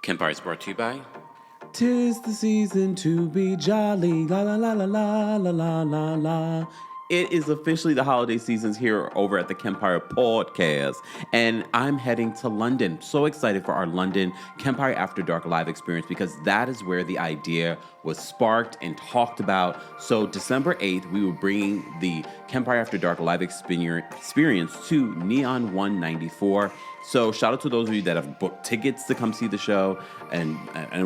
Kempire is brought to you by 'Tis the season to be jolly, la la la la la la la la la. It is officially the holiday seasons here over at the Kempire podcast, and I'm heading to London. So excited for our London Kempire After Dark live experience because that is where the idea was sparked and talked about. So December 8th, we will bring the Kempire After Dark live experience to Neon 194. So shout out to those of you that have booked tickets to come see the show. And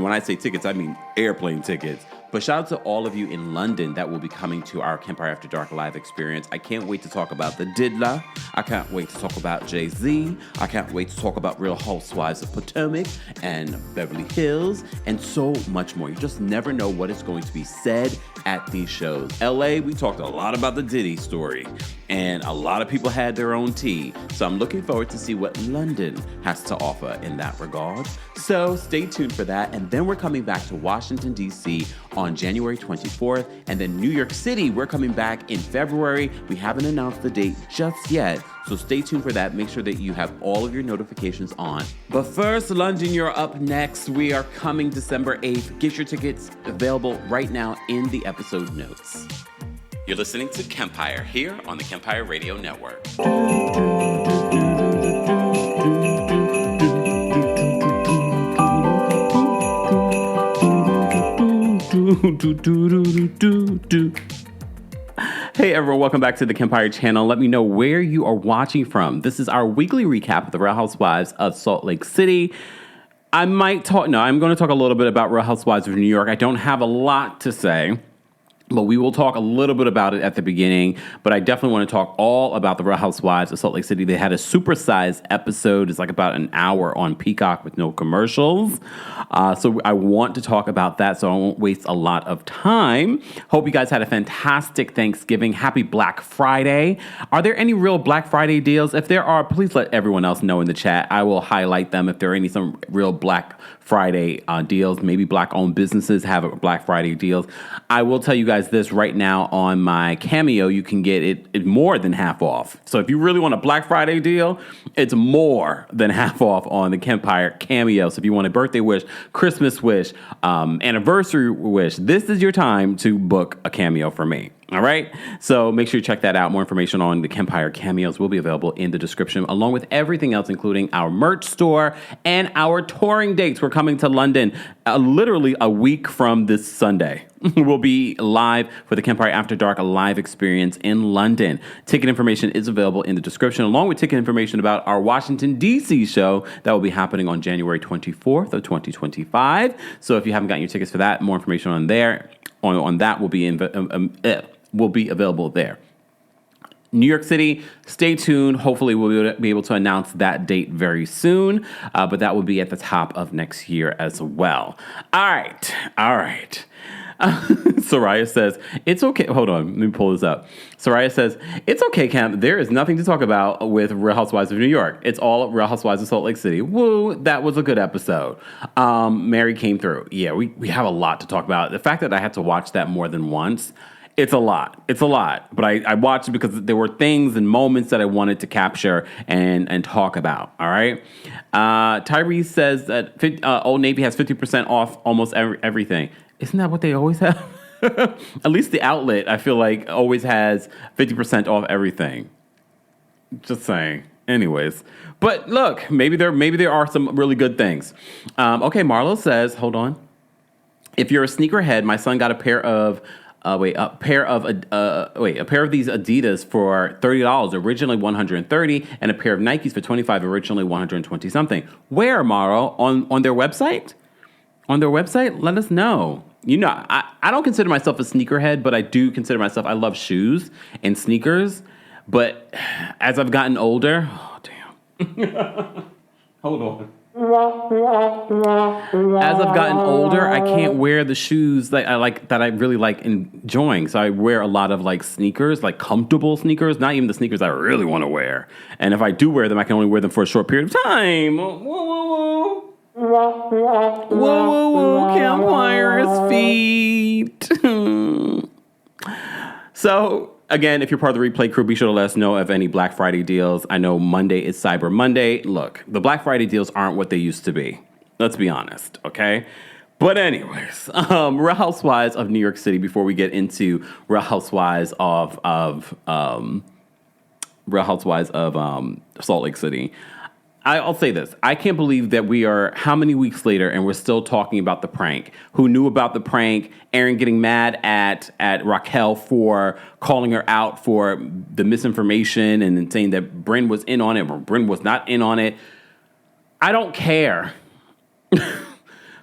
when I say tickets, I mean airplane tickets. But shout out to all of you in London that will be coming to our Kempire After Dark live experience. I can't wait to talk about the Diddler. I can't wait to talk about Jay-Z. I can't wait to talk about Real Housewives of Potomac and Beverly Hills and so much more. You just never know what is going to be said at these shows. LA, we talked a lot about the Diddy story and a lot of people had their own tea. So I'm looking forward to see what London has to offer in that regard. So stay tuned for that. And then we're coming back to Washington, D.C. on January 24th. And then New York City, we're coming back in February. We haven't announced the date just yet. So stay tuned for that. Make sure that you have all of your notifications on. But first, London, you're up next. We are coming December 8th. Get your tickets available right now in the episode notes. You're listening to Kempire here on the Kempire Radio Network. Hey everyone, welcome back to the Kempire channel. Let me know where you are watching from. This is our weekly recap of the Real Housewives of Salt Lake City. I'm going to talk a little bit about Real Housewives of New York. I don't have a lot to say, but we will talk a little bit about it at the beginning. But I definitely want to talk all about the Real Housewives of Salt Lake City. They had a supersized episode. It's like about an hour on Peacock with no commercials. So I want to talk about that so I won't waste a lot of time. Hope you guys had a fantastic Thanksgiving. Happy Black Friday. Are there any real Black Friday deals? If there are, please let everyone else know in the chat. I will highlight them if there are some real Black Friday deals. Maybe Black-owned businesses have a Black Friday deals. I will tell you guys this right now on my CAMEO, you can get it more than half off. So if you really want a Black Friday deal, it's more than half off on the Kempire CAMEO. So if you want a birthday wish, Christmas wish, anniversary wish, this is your time to book a CAMEO for me. All right. So make sure you check that out. More information on the Kempire cameos will be available in the description, along with everything else, including our merch store and our touring dates. We're coming to London literally a week from this Sunday. We'll be live for the Kempire After Dark live experience in London. Ticket information is available in the description, along with ticket information about our Washington, D.C. show that will be happening on January 24th of 2025. So if you haven't gotten your tickets for that, more information on there, on that will be available there. New York City, stay tuned. Hopefully we'll be able to announce that date very soon, but that will be at the top of next year as well. All right. Soraya says, it's okay. Hold on. Let me pull this up. Soraya says, it's okay, Cam. There is nothing to talk about with Real Housewives of New York. It's all Real Housewives of Salt Lake City. Woo, that was a good episode. Mary came through. Yeah, we have a lot to talk about. The fact that I had to watch that more than once, it's a lot. But I watched it because there were things and moments that I wanted to capture and talk about. All right. Tyrese says that Old Navy has 50% off almost everything. Isn't that what they always have? At least the outlet, I feel like, always has 50% off everything. Just saying. Anyways. But look, maybe there are some really good things. Okay, Marlo says, hold on. If you're a sneakerhead, my son got a pair of these Adidas for $30, originally $130, and a pair of Nikes for $25, originally $120 something. Where, Maro? On their website? On their website? Let us know. You know, I don't consider myself a sneakerhead, but I do consider myself, I love shoes and sneakers. But as I've gotten older, oh, damn. Hold on. As I've gotten older, I can't wear the shoes that I really like enjoying. So I wear a lot of like sneakers, like comfortable sneakers, not even the sneakers I really want to wear. And if I do wear them, I can only wear them for a short period of time. Whoa. Whoa, Kempire's feet. So, again, if you're part of the replay crew, be sure to let us know of any Black Friday deals. I know Monday is Cyber Monday. Look, the Black Friday deals aren't what they used to be. Let's be honest, okay? But anyways, Real Housewives of New York City, before we get into Real Housewives of Salt Lake City, I'll say this. I can't believe that we are how many weeks later and we're still talking about the prank. Who knew about the prank? Aaron getting mad at Raquel for calling her out for the misinformation and then saying that Bryn was in on it or Bryn was not in on it. I don't care.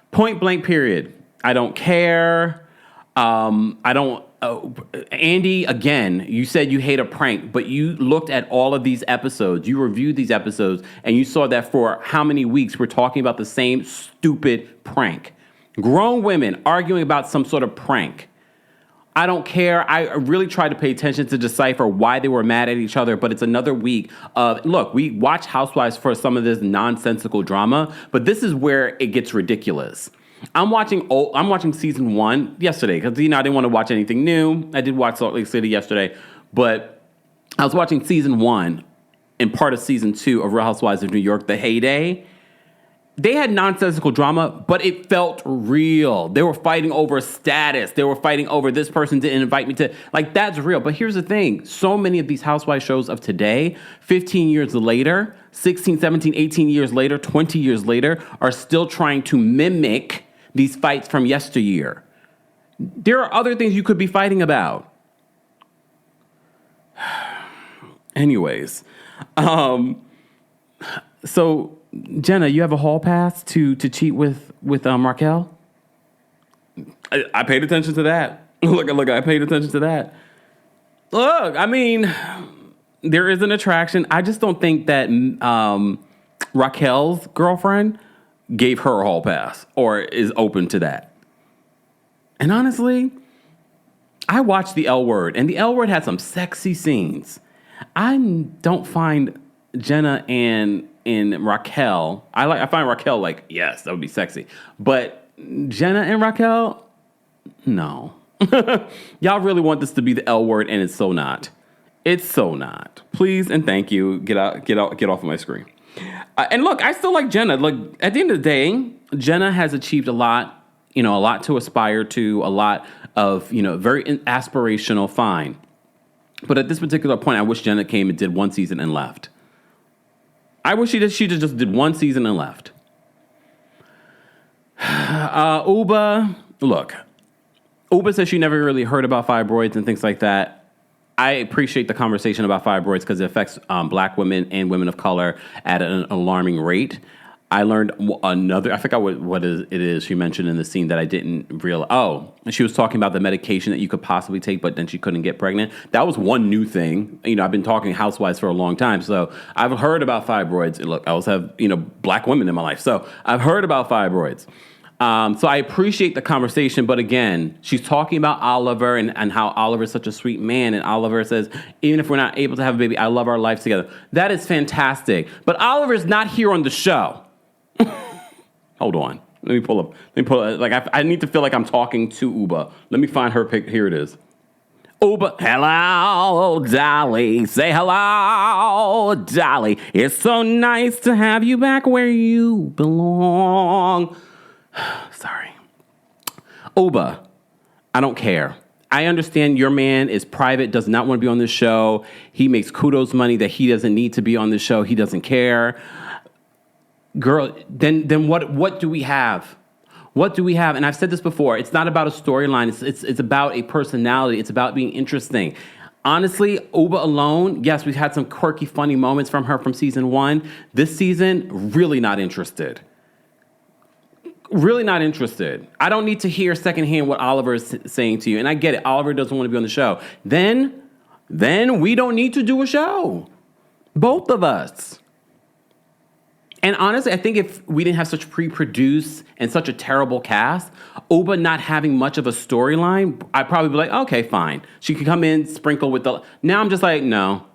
Point blank period. I don't care. I don't. Andy, again, you said you hate a prank, but you looked at all of these episodes, you reviewed these episodes, and you saw that for how many weeks we're talking about the same stupid prank. Grown women arguing about some sort of prank. I don't care. I really tried to pay attention to decipher why they were mad at each other, but it's another week of, look, we watch Housewives for some of this nonsensical drama, but this is where it gets ridiculous. I'm watching season 1 yesterday because, I didn't want to watch anything new. I did watch Salt Lake City yesterday, but I was watching season 1 and part of season 2 of Real Housewives of New York, the heyday. They had nonsensical drama, but it felt real. They were fighting over status. They were fighting over this person didn't invite me to, that's real. But here's the thing. So many of these Housewives shows of today, 15 years later, 16, 17, 18 years later, 20 years later, are still trying to mimic these fights from yesteryear. There are other things you could be fighting about. Anyways, so Jenna, you have a hall pass to cheat with Raquel? I paid attention to that. Look, I paid attention to that. Look, I mean, there is an attraction. I just don't think that Raquel's girlfriend gave her a hall pass or is open to that. And honestly, I watched The L Word, and The L Word had some sexy scenes. I don't find Jenna and Raquel, I find Raquel yes, that would be sexy. But Jenna and Raquel, no. Y'all really want this to be The L Word, and it's so not. It's so not. Please and thank you. Get off of my screen. And look, I still like Jenna. Look, at the end of the day, Jenna has achieved a lot to aspire to, a lot of, very aspirational, fine. But at this particular point, I wish Jenna came and did one season and left. I wish she just did one season and left. Uba says she never really heard about fibroids and things like that. I appreciate the conversation about fibroids because it affects black women and women of color at an alarming rate. I learned I forgot what it is she mentioned in the scene that I didn't realize. Oh, she was talking about the medication that you could possibly take, but then she couldn't get pregnant. That was one new thing. I've been talking Housewives for a long time, so I've heard about fibroids. Look, I also have, black women in my life, so I've heard about fibroids. So I appreciate the conversation, but again, she's talking about Oliver and how Oliver's such a sweet man, and Oliver says, even if we're not able to have a baby, I love our life together. That is fantastic. But Oliver's not here on the show. Hold on. Let me pull up. I need to feel like I'm talking to Uba. Let me find her pic. Here it is. Uba. Hello, Dolly. Say hello, Dolly. It's so nice to have you back where you belong. Sorry. Uba, I don't care. I understand your man is private, does not want to be on this show. He makes kudos money that he doesn't need to be on this show. He doesn't care. Girl, then what do we have? What do we have? And I've said this before. It's not about a storyline. It's about a personality. It's about being interesting. Honestly, Uba alone, yes, we've had some quirky, funny moments from her from season 1. This season, really not interested. Really not interested. I don't need to hear secondhand what Oliver is saying to you. And I get it. Oliver doesn't want to be on the show. Then we don't need to do a show. Both of us. And honestly, I think if we didn't have such pre-produced and such a terrible cast, Uba not having much of a storyline, I'd probably be like, okay, fine. She could come in, sprinkle with the... Now I'm just like, no.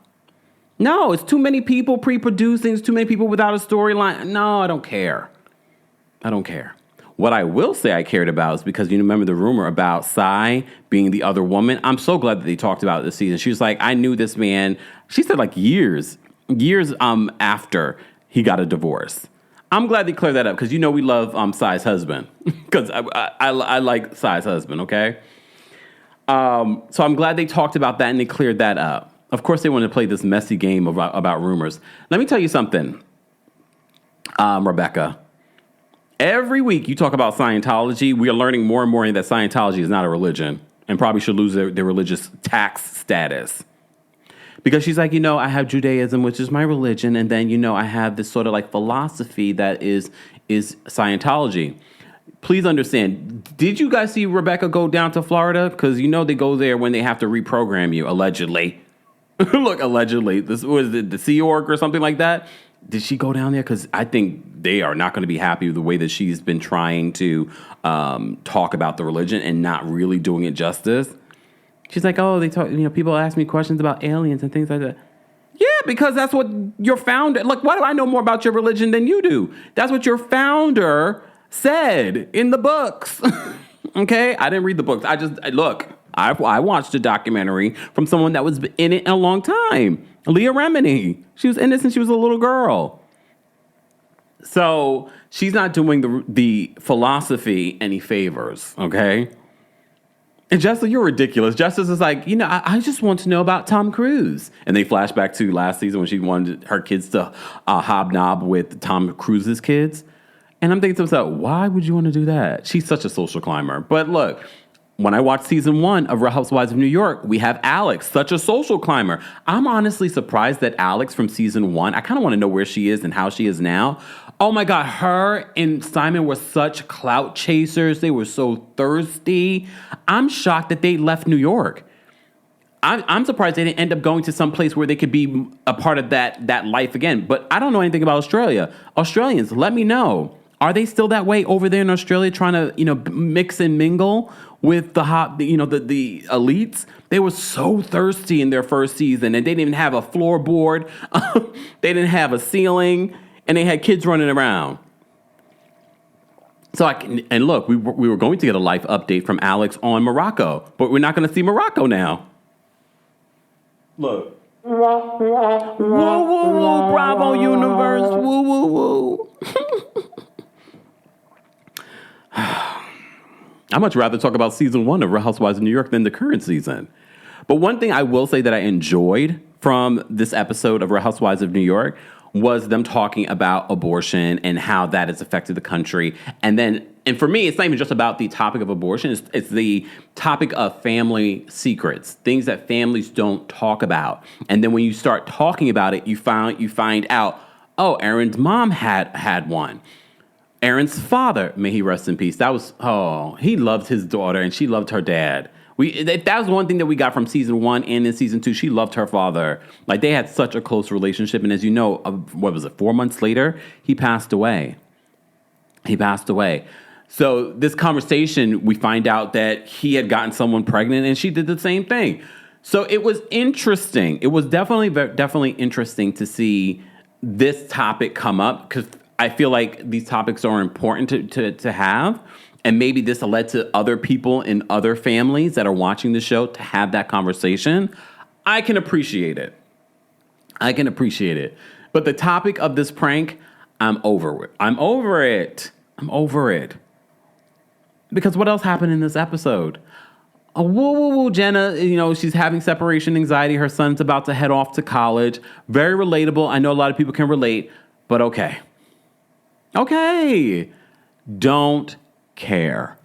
No, it's too many people pre-producing. It's too many people without a storyline. No, I don't care. I don't care. What I will say I cared about is because you remember the rumor about Sai being the other woman. I'm so glad that they talked about it this season. She was like, I knew this man. She said years after he got a divorce. I'm glad they cleared that up because we love Sai's husband because I like Sai's husband, okay? So I'm glad they talked about that and they cleared that up. Of course, they want to play this messy game about rumors. Let me tell you something, Rebecca. Every week you talk about Scientology. We are learning more and more that Scientology is not a religion and probably should lose their religious tax status. Because she's like, I have Judaism, which is my religion, and then, I have this sort of like philosophy that is Scientology. Please understand, did you guys see Rebecca go down to Florida? Because they go there when they have to reprogram you, allegedly. Look, allegedly. This was the Sea Org or something like that. Did she go down there? Because I think they are not going to be happy with the way that she's been trying to talk about the religion and not really doing it justice. She's like, they talk, people ask me questions about aliens and things like that. Yeah, because that's what your founder, why do I know more about your religion than you do? That's what your founder said in the books. Okay? I didn't read the books. I watched a documentary from someone that was in it a long time. Leah Remini. She was in it since she was a little girl. So she's not doing the philosophy any favors, okay? And Jessica, you're ridiculous. Jessica is like, I just want to know about Tom Cruise. And they flash back to last season when she wanted her kids to hobnob with Tom Cruise's kids. And I'm thinking to myself, why would you want to do that? She's such a social climber. But look, when I watched season 1 of Real Housewives of New York, we have Alex, such a social climber. I'm honestly surprised that Alex from season 1, I kind of want to know where she is and how she is now. Oh my God, her and Simon were such clout chasers. They were so thirsty. I'm shocked that they left New York. I'm surprised they didn't end up going to some place where they could be a part of that life again. But I don't know anything about Australia. Australians, let me know. Are they still that way over there in Australia trying to, mix and mingle with the the elites? They were so thirsty in their first season and they didn't even have a floorboard. They didn't have a ceiling. And they had kids running around. So look, we were going to get a life update from Alex on Morocco, but we're not going to see Morocco now. Look. Woo, woo, woo, Bravo Universe. Woo, woo, woo. I'd much rather talk about season 1 of Real Housewives of New York than the current season. But one thing I will say that I enjoyed from this episode of Real Housewives of New York was them talking about abortion and how that has affected the country. And for me, it's not even just about the topic of abortion. It's the topic of family secrets, things that families don't talk about. And then when you start talking about it, you find out, Aaron's mom had one. Aaron's father, may he rest in peace. He loved his daughter and she loved her dad. That was one thing that we got from season 1 and in season 2. She loved her father. Like, they had such a close relationship. And as you know, 4 months later, he passed away. So this conversation, we find out that he had gotten someone pregnant and she did the same thing. So it was interesting. It was definitely interesting to see this topic come up because I feel like these topics are important to have. And maybe this led to other people in other families that are watching the show to have that conversation. I can appreciate it. But the topic of this prank, I'm over it. Because what else happened in this episode? Jenna, she's having separation anxiety. Her son's about to head off to college. Very relatable. I know a lot of people can relate, but okay. Don't care.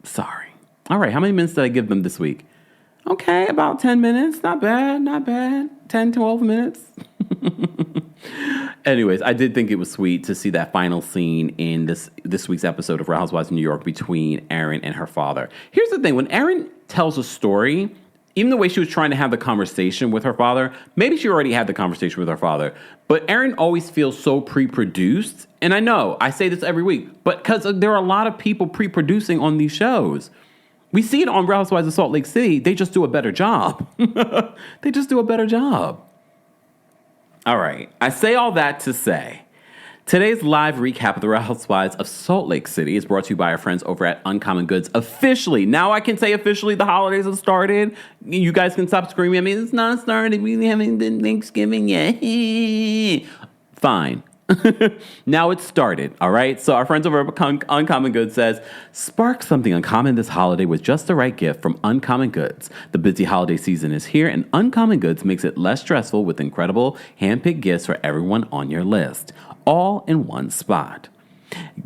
Sorry. All right, how many minutes did I give them this week? Okay, about 10 minutes. Not bad. 10, 12 minutes. Anyways, I did think it was sweet to see that final scene in this week's episode of Real Housewives of New York between Erin and her father. Here's the thing. When Erin tells a story, even the way she was trying to have the conversation with her father, maybe she already had the conversation with her father, but Erin always feels so pre-produced. And I know, I say this every week, but because there are a lot of people pre-producing on these shows. We see it on Real Housewives of Salt Lake City. They just do a better job. All right. I say all that to say, today's live recap of the Real Housewives of Salt Lake City is brought to you by our friends over at Uncommon Goods. Officially, now I can say officially the holidays have started. You guys can stop screaming at me. It's not started. We haven't done Thanksgiving yet. Fine. Now it's started, all right? So our friends over at Uncommon Goods says, spark something uncommon this holiday with just the right gift from Uncommon Goods. The busy holiday season is here, and Uncommon Goods makes it less stressful with incredible hand-picked gifts for everyone on your list, all in one spot.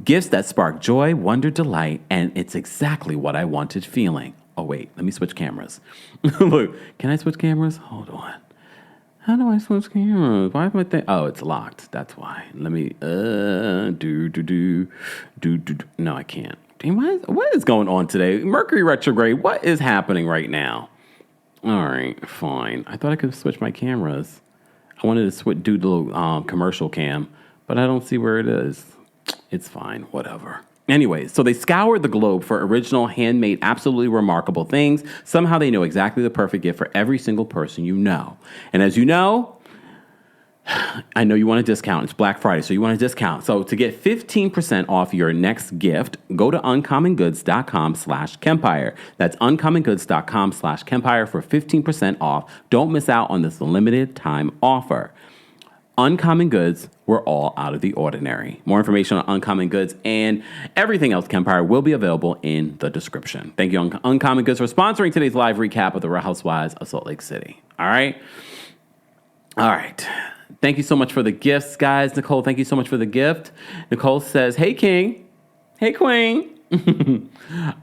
Gifts that spark joy, wonder, delight, and it's exactly what I wanted feeling. Oh, wait, let me switch cameras. Look, can I switch cameras? Hold on. How do I switch cameras? Why am I think? Oh, it's locked. That's why. Let me do. No, I can't. Damn, what is going on today? Mercury retrograde. What is happening right now? All right, fine. I thought I could switch my cameras. I wanted to do the little commercial cam, but I don't see where it is. It's fine. Whatever. Anyway, so they scoured the globe for original, handmade, absolutely remarkable things. Somehow they know exactly the perfect gift for every single person you know. And as you know, I know you want a discount. It's Black Friday, so you want a discount. So to get 15% off your next gift, go to uncommongoods.com/Kempire. That's uncommongoods.com/Kempire for 15% off. Don't miss out on this limited time offer. Uncommon Goods, we're all out of the ordinary. More information on Uncommon Goods and everything else Kempire will be available in the description. Thank you, Uncommon Goods, for sponsoring today's live recap of the Real Housewives of Salt Lake City. All right. Thank you so much for the gifts, guys. Nicole, thank you so much for the gift. Nicole says, hey, King. Hey, Queen.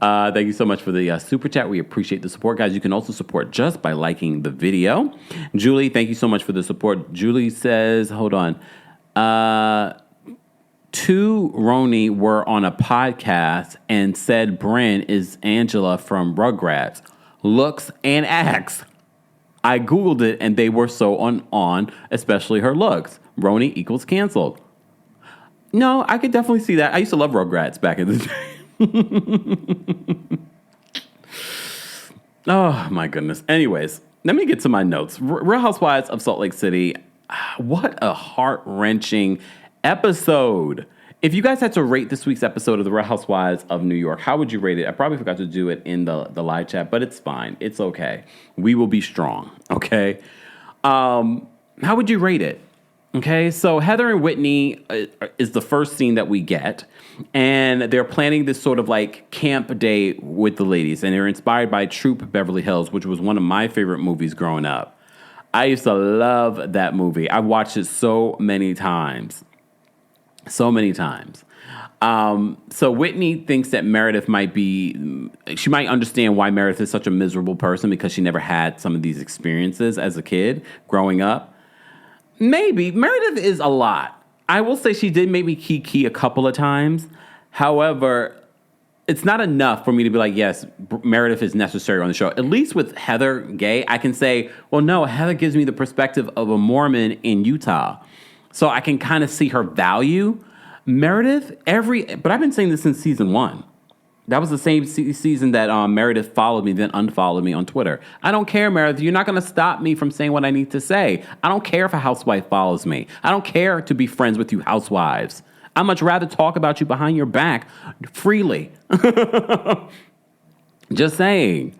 Thank you so much for the super chat. We appreciate the support, guys. You can also support just by liking the video. Julie, thank you so much for the support. Julie says, hold on. 2 RHONY were on a podcast and said Bryn is Angela from Rugrats. Looks and acts. I Googled it and they were so on, especially her looks. RHONY equals canceled. No, I could definitely see that. I used to love Rugrats back in the day. Oh, my goodness. Anyways, let me get to my notes. Real Housewives of Salt Lake City. What a heart-wrenching episode. If you guys had to rate this week's episode of The Real Housewives of New York, how would you rate it? I probably forgot to do it in the live chat, but it's fine. It's okay. We will be strong, okay? How would you rate it? Okay, so Heather and Whitney is the first scene that we get, and they're planning this sort of like camp day with the ladies, and they're inspired by Troop Beverly Hills, which was one of my favorite movies growing up. I used to love that movie. I watched it so many times. So Whitney thinks that Meredith she might understand why Meredith is such a miserable person because she never had some of these experiences as a kid growing up. Maybe. Meredith is a lot. I will say she did make me key a couple of times. However, it's not enough for me to be like, yes, Meredith is necessary on the show. At least with Heather Gay, I can say, well, no, Heather gives me the perspective of a Mormon in Utah. So I can kind of see her value. Meredith, but I've been saying this since season 1. That was the same season that Meredith followed me, then unfollowed me on Twitter. I don't care, Meredith. You're not going to stop me from saying what I need to say. I don't care if a housewife follows me. I don't care to be friends with you housewives. I'd much rather talk about you behind your back freely. Just saying.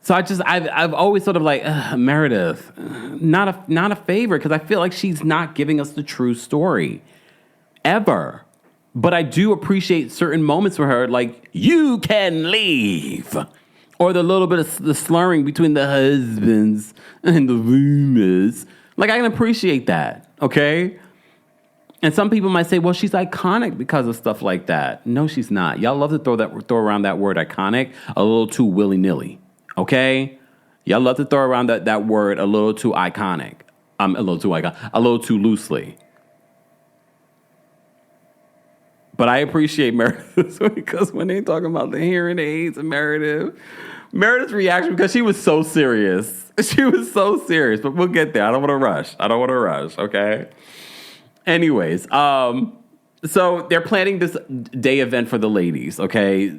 So I've always sort of like, Meredith, not a favorite, because I feel like she's not giving us the true story. Ever. But I do appreciate certain moments for her, like, you can leave. Or the little bit of the slurring between the husbands and the rumors. Like, I can appreciate that, okay? And some people might say, well, she's iconic because of stuff like that. No, she's not. Y'all love to throw around that word iconic a little too willy-nilly, okay? Y'all love to throw around that word a little too iconic. A little too loosely. But I appreciate Meredith because when they talking about the hearing aids and Meredith's reaction, because she was so serious. She was so serious, but we'll get there. I don't want to rush, okay? Anyways, so they're planning this day event for the ladies, okay?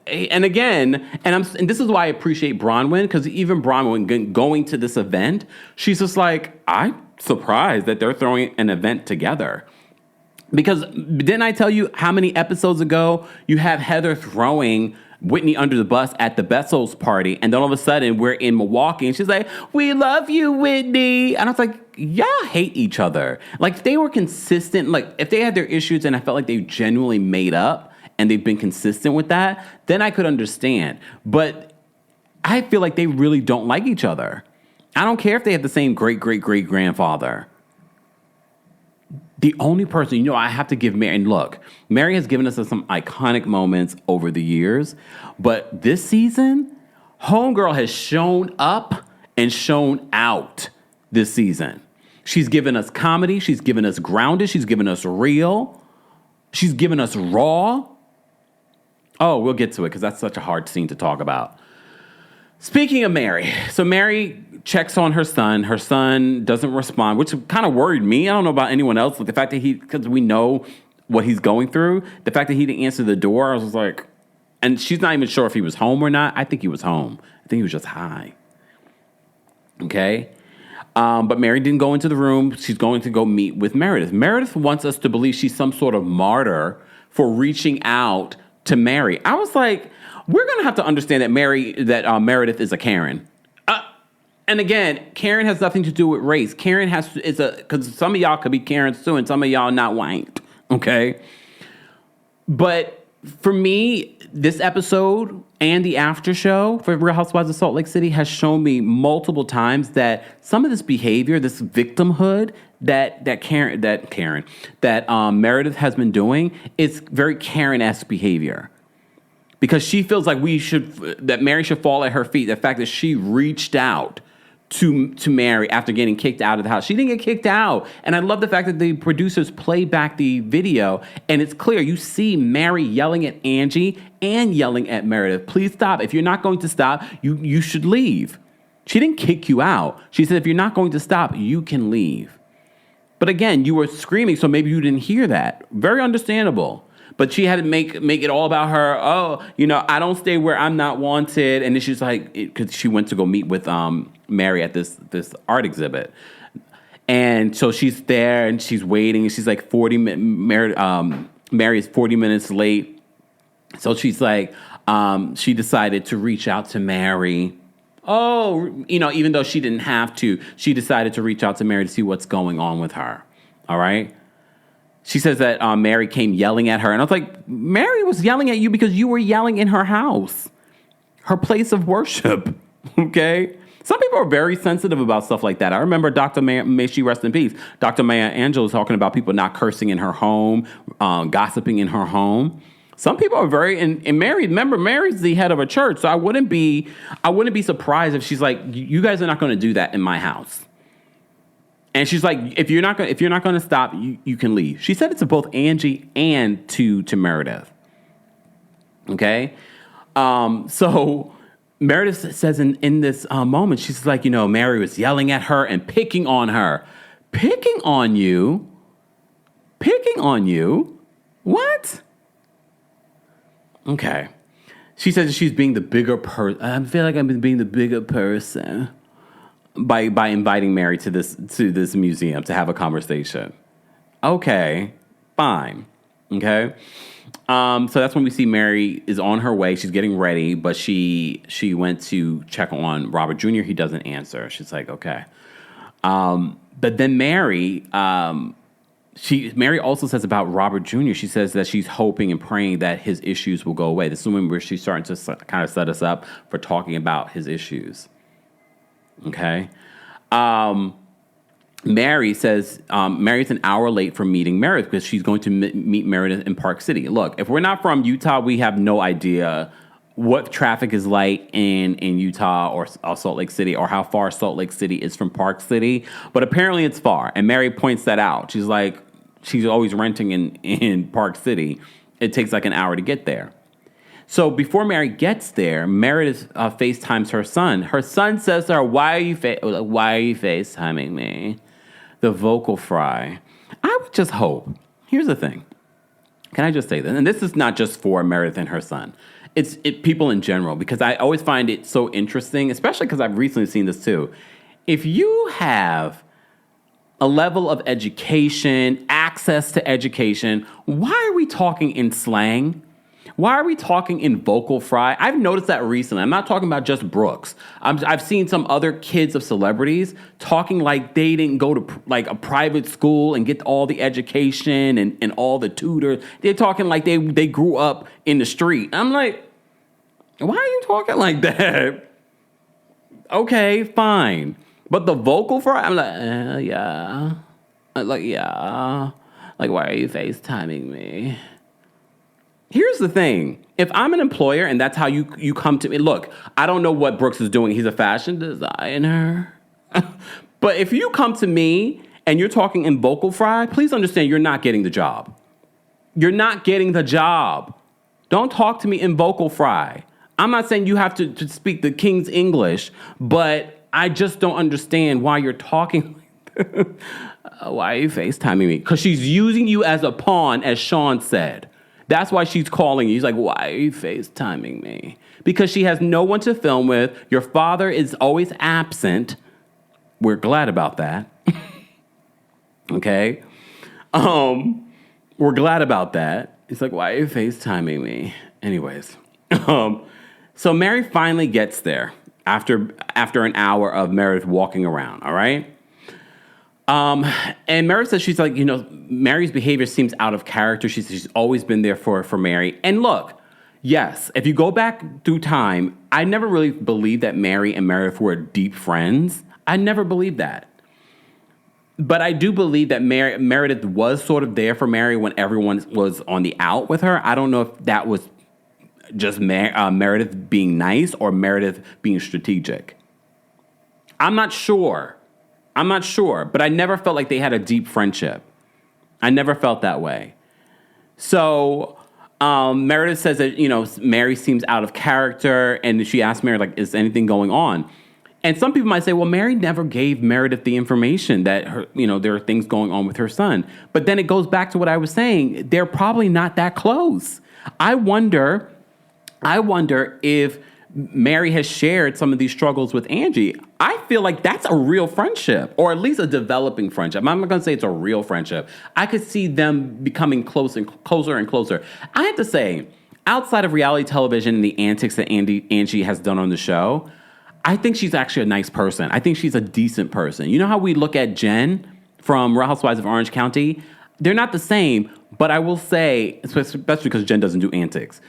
And again, and this is why I appreciate Bronwyn, because even Bronwyn going to this event, she's just like, I'm surprised that they're throwing an event together. Because didn't I tell you how many episodes ago you have Heather throwing Whitney under the bus at the Bethel's party, and then all of a sudden we're in Milwaukee and she's like, "We love you, Whitney." And I was like, y'all hate each other. Like, if they were consistent, like if they had their issues and I felt like they genuinely made up and they've been consistent with that, then I could understand. But I feel like they really don't like each other. I don't care if they have the same great-great-great-grandfather. The only person, I have to give Mary, and look, Mary has given us some iconic moments over the years, but this season, Homegirl has shown up and shown out this season. She's given us comedy, she's given us grounded, she's given us real, she's given us raw. Oh, we'll get to it because that's such a hard scene to talk about. Speaking of Mary, so Mary checks on her son. Her son doesn't respond, which kind of worried me. I don't know about anyone else, but the fact that because we know what he's going through, the fact that he didn't answer the door, I was like, and she's not even sure if he was home or not. I think he was home. I think he was just high. Okay? But Mary didn't go into the room. She's going to go meet with Meredith. Meredith wants us to believe she's some sort of martyr for reaching out to Mary. I was like, we're going to have to understand that Meredith is a Karen. And again, Karen has nothing to do with race. Karen because some of y'all could be Karens too, and some of y'all not white. Okay? But for me, this episode and the after show for Real Housewives of Salt Lake City has shown me multiple times that some of this behavior, this victimhood that Meredith has been doing is very Karen-esque behavior. Because she feels like that Mary should fall at her feet. The fact that she reached out to Mary after getting kicked out of the house. She didn't get kicked out. And I love the fact that the producers play back the video and it's clear. You see Mary yelling at Angie and yelling at Meredith. Please stop. If you're not going to stop, you should leave. She didn't kick you out. She said, if you're not going to stop, you can leave. But again, you were screaming, so maybe you didn't hear that. Very understandable. But she had to make it all about her. Oh, I don't stay where I'm not wanted. And then she's like, because she went to go meet with Mary at this art exhibit. And so she's there and she's waiting. And she's like 40 minutes. Mary is 40 minutes late. So she's like, she decided to reach out to Mary. Oh, even though she didn't have to, she decided to reach out to Mary to see what's going on with her. All right. She says that Mary came yelling at her. And I was like, Mary was yelling at you because you were yelling in her house, her place of worship. Okay? Some people are very sensitive about stuff like that. I remember Dr. May she rest in peace. Dr. Maya Angelou talking about people not cursing in her home, gossiping in her home. Some people are very, and Mary, remember, Mary's the head of a church. So I wouldn't be surprised if she's like, you guys are not going to do that in my house. And she's like, if you're not going to stop, you can leave. She said it to both Angie and to Meredith. Okay? So Meredith says in this moment, she's like, Mary was yelling at her and picking on her. Picking on you? Picking on you? What? Okay. She says she's being the bigger person. I feel like I'm being the bigger person. By inviting Mary to this museum to have a conversation. Okay, fine. Okay. So that's when we see Mary is on her way. She's getting ready, but she went to check on Robert Jr. He doesn't answer. She's like, okay. But then Mary also says about Robert Jr., she says that she's hoping and praying that his issues will go away. This is when where she's starting to kind of set us up for talking about his issues. Okay. Mary says Mary's an hour late for meeting Meredith because she's going to meet Meredith in Park City. Look, if we're not from Utah, we have no idea what traffic is like in Utah or Salt Lake City or how far Salt Lake City is from Park City. But apparently it's far. And Mary points that out. She's like, she's always renting in Park City. It takes like an hour to get there. So before Mary gets there, Meredith FaceTimes her son. Her son says to her, why are you FaceTiming me? The vocal fry. I would just hope. Here's the thing. Can I just say this? And this is not just for Meredith and her son. It's people in general, because I always find it so interesting, especially because I've recently seen this too. If you have a level of education, access to education. Why are we talking in slang? Why are we talking in vocal fry? I've noticed that recently. I'm not talking about just Brooks. I've seen some other kids of celebrities talking like they didn't go to like a private school and get all the education and all the tutors. They're talking like they grew up in the street. I'm like, why are you talking like that? Okay, fine. But the vocal fry, I'm like, yeah. Like, yeah. Like, why are you FaceTiming me? Here's the thing. If I'm an employer and that's how you come to me, look, I don't know what Brooks is doing. He's a fashion designer. But if you come to me and you're talking in vocal fry, please understand you're not getting the job. You're not getting the job. Don't talk to me in vocal fry. I'm not saying you have to speak the King's English, but I just don't understand why you're talking like that. Why are you FaceTiming me? Because she's using you as a pawn, as Sean said. That's why she's calling you. He's like, why are you FaceTiming me? Because she has no one to film with. Your father is always absent. We're glad about that. Okay? We're glad about that. He's like, why are you FaceTiming me? Anyways. So Mary finally gets there after an hour of Meredith walking around, all right? And Meredith says, she's like, Mary's behavior seems out of character. She's always been there for Mary. And look, yes, if you go back through time, I never really believed that Mary and Meredith were deep friends. I never believed that. But I do believe that Meredith was sort of there for Mary when everyone was on the out with her. I don't know if that was just Meredith being nice or Meredith being strategic. I'm not sure, but I never felt like they had a deep friendship. I never felt that way. So Meredith says that, Mary seems out of character, and she asked Mary, like, is anything going on? And some people might say, well, Mary never gave Meredith the information that there are things going on with her son. But then it goes back to what I was saying. They're probably not that close. I wonder if Mary has shared some of these struggles with Angie. I feel like that's a real friendship, or at least a developing friendship. I'm not going to say it's a real friendship. I could see them becoming closer and closer. I have to say, outside of reality television and the antics that Angie has done on the show, I think she's actually a nice person. I think she's a decent person. You know how we look at Jen from Real Housewives of Orange County? They're not the same, but I will say, especially because Jen doesn't do antics,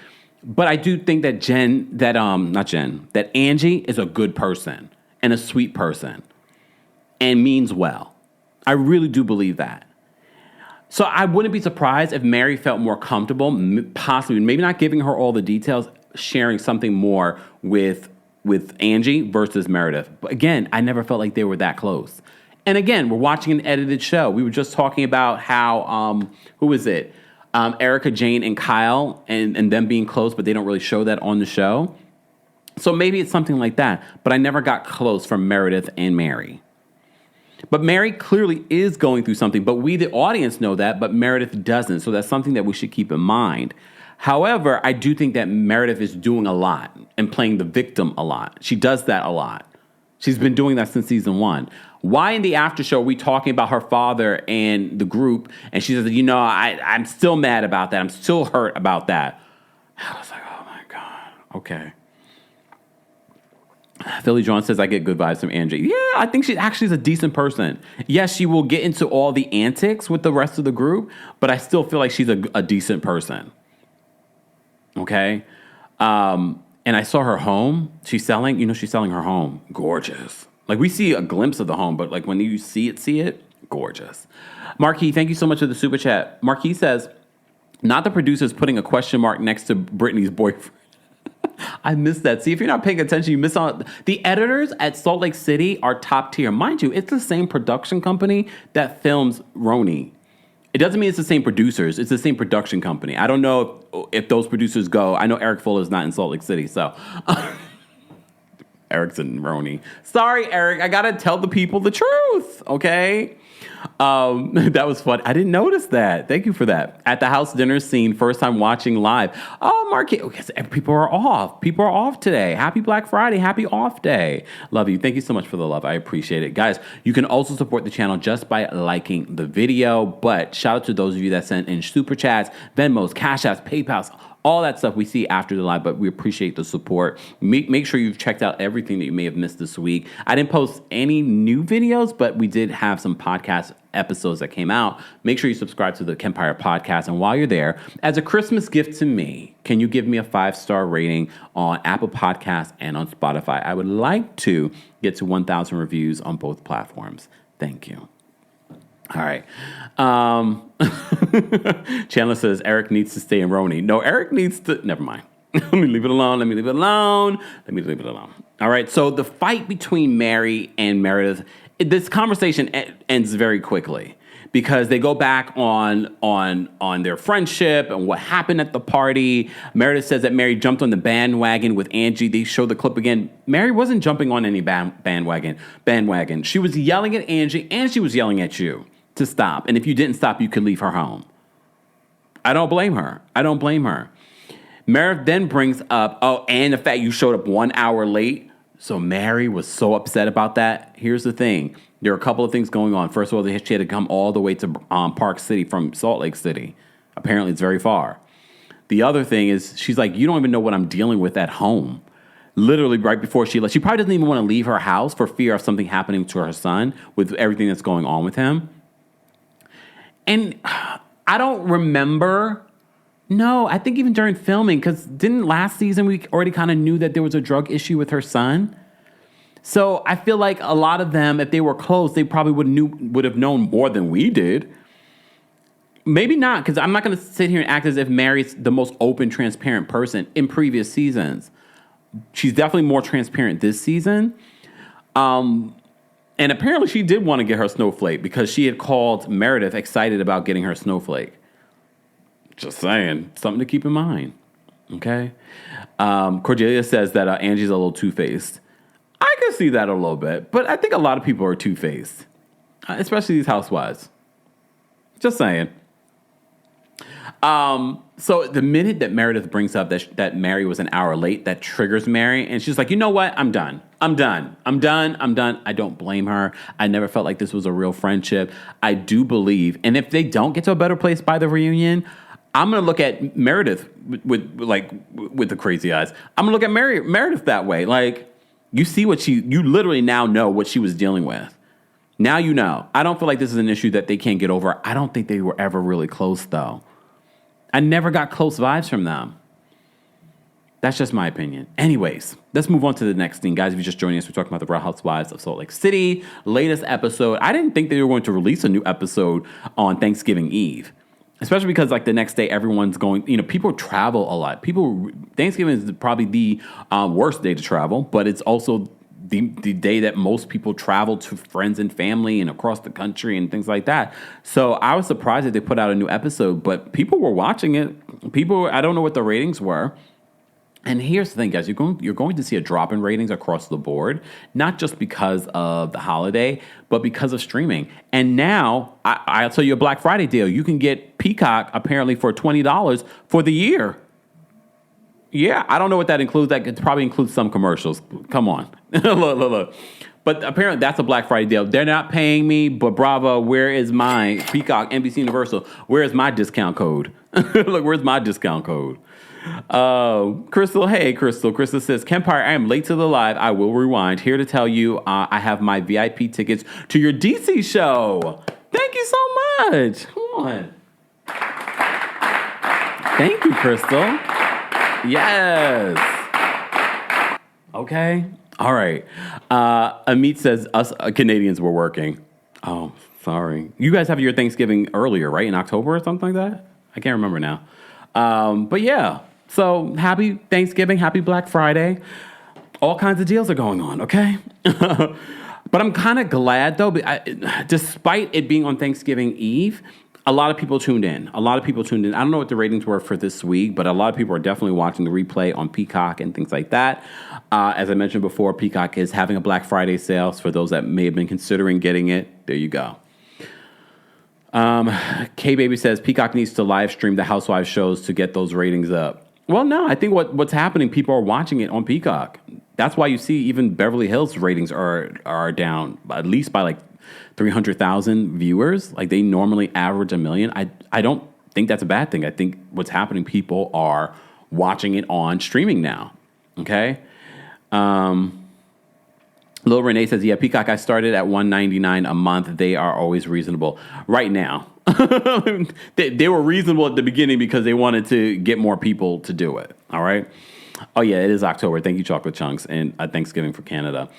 but I do think that that Angie is a good person and a sweet person and means well. I really do believe that. So I wouldn't be surprised if Mary felt more comfortable, possibly, maybe not giving her all the details, sharing something more with Angie versus Meredith. But again, I never felt like they were that close. And again, we're watching an edited show. We were just talking about how, who is it? Erica, Jane, and Kyle, and them being close, but they don't really show that on the show. So maybe it's something like that. But I never got close from Meredith and Mary. But Mary clearly is going through something, but we, the audience, know that, but Meredith doesn't. So that's something that we should keep in mind. However, I do think that Meredith is doing a lot and playing the victim a lot. She does that a lot. She's been doing that since season 1. Why in the after show are we talking about her father and the group? And she says, I'm still mad about that. I'm still hurt about that. I was like, oh my God. Okay. Philly John says, I get good vibes from Angie. Yeah, I think she actually is a decent person. Yes, she will get into all the antics with the rest of the group, but I still feel like she's a decent person. Okay? And I saw her home. She's selling her home. Gorgeous. Like, we see a glimpse of the home, but like when you see it, gorgeous. Marquis, thank you so much for the super chat. Marquis says, not the producers putting a question mark next to Brittany's boyfriend. I missed that. See, if you're not paying attention, you miss out. The editors at Salt Lake City are top tier. Mind you, it's the same production company that films RHONY. It doesn't mean it's the same producers. It's the same production company. I don't know if those producers go. I know Eric Fuller is not in Salt Lake City, so... Eric's in RHONY. Sorry, Eric. I got to tell the people the truth, okay? That was fun. I didn't notice that. Thank you for that. At the house dinner scene, first time watching live. Oh, Marquette. People are off. People are off today. Happy Black Friday. Happy off day. Love you. Thank you so much for the love. I appreciate it. Guys, you can also support the channel just by liking the video. But shout out to those of you that sent in super chats, Venmos, Cash Apps, PayPals, all that stuff we see after the live, but we appreciate the support. Make sure you've checked out everything that you may have missed this week. I didn't post any new videos, but we did have some podcast episodes that came out. Make sure you subscribe to the Kempire podcast. And while you're there, as a Christmas gift to me, can you give me a 5-star rating on Apple Podcasts and on Spotify? I would like to get to 1,000 reviews on both platforms. Thank you. All right. Chandler says Eric needs to stay in RHONY. No, Eric needs to... Never mind. Let me leave it alone. All right. So the fight between Mary and Meredith, this conversation ends very quickly because they go back on their friendship and what happened at the party. Meredith says that Mary jumped on the bandwagon with Angie. They show the clip again. Mary wasn't jumping on any bandwagon. She was yelling at Angie and she was yelling at you to stop. And if you didn't stop, you could leave her home. I don't blame her. Meredith then brings up, and the fact you showed up 1 hour late. So Mary was so upset about that. Here's the thing. There are a couple of things going on. First of all, she had to come all the way to Park City from Salt Lake City. Apparently, it's very far. The other thing is, she's like, you don't even know what I'm dealing with at home. Literally right before she left. She probably doesn't even want to leave her house for fear of something happening to her son with everything that's going on with him. And I don't remember... No, I think even during filming, because didn't last season we already kind of knew that there was a drug issue with her son? So I feel like a lot of them, if they were close, they probably would have known more than we did. Maybe not, because I'm not going to sit here and act as if Mary's the most open, transparent person in previous seasons. She's definitely more transparent this season. And apparently she did want to get her snowflake because she had called Meredith excited about getting her snowflake. Just saying, something to keep in mind, okay? Cordelia says that Angie's a little two-faced. I can see that a little bit, but I think a lot of people are two-faced, especially these housewives. Just saying. So the minute that Meredith brings up that Mary was an hour late, that triggers Mary, and she's like, you know what? I'm done. I don't blame her. I never felt like this was a real friendship. I do believe, and if they don't get to a better place by the reunion, I'm going to look at Meredith with the crazy eyes. I'm going to look at Meredith that way. Like, you see you literally now know what she was dealing with. Now you know. I don't feel like this is an issue that they can't get over. I don't think they were ever really close, though. I never got close vibes from them. That's just my opinion. Anyways, let's move on to the next thing. Guys, if you're just joining us, we're talking about the Real Housewives of Salt Lake City. Latest episode. I didn't think they were going to release a new episode on Thanksgiving Eve. Especially because, like, the next day, everyone's going, people travel a lot. Thanksgiving is probably the worst day to travel, but it's also the day that most people travel to friends and family and across the country and things like that. So I was surprised that they put out a new episode, but people were watching it. I don't know what the ratings were. And here's the thing, guys. You're going to see a drop in ratings across the board, not just because of the holiday, but because of streaming. And now, I'll tell you a Black Friday deal. You can get Peacock, apparently, for $20 for the year. Yeah, I don't know what that includes. That could probably include some commercials. Come on. Look. But apparently, that's a Black Friday deal. They're not paying me, but bravo, where is my Peacock, NBC Universal? Where is my discount code? Look, where's my discount code? Crystal, hey, Crystal. Crystal says, Kempire, I am late to the live. I will rewind. Here to tell you I have my VIP tickets to your DC show. Thank you so much. Come on. Thank you, Crystal. Yes. Okay. All right. Amit says, us Canadians were working. Oh, sorry. You guys have your Thanksgiving earlier, right? In October or something like that? I can't remember now. But yeah. So happy Thanksgiving, happy Black Friday. All kinds of deals are going on, okay? But I'm kind of glad, though, despite it being on Thanksgiving Eve, a lot of people tuned in. I don't know what the ratings were for this week, but a lot of people are definitely watching the replay on Peacock and things like that. As I mentioned before, Peacock is having a Black Friday sale. For those that may have been considering getting it, there you go. K-Baby says Peacock needs to live stream the Housewives shows to get those ratings up. Well, no, I think what's happening, people are watching it on Peacock. That's why you see even Beverly Hills ratings are down, at least by like 300,000 viewers. Like they normally average 1 million. I don't think that's a bad thing. I think what's happening, people are watching it on streaming now. Okay. Lil Renee says, yeah, Peacock, I started at $199 a month. They are always reasonable right now. They were reasonable at the beginning because they wanted to get more people to do it. All right. Oh, yeah, it is October. Thank you, Chocolate Chunks, and Thanksgiving for Canada.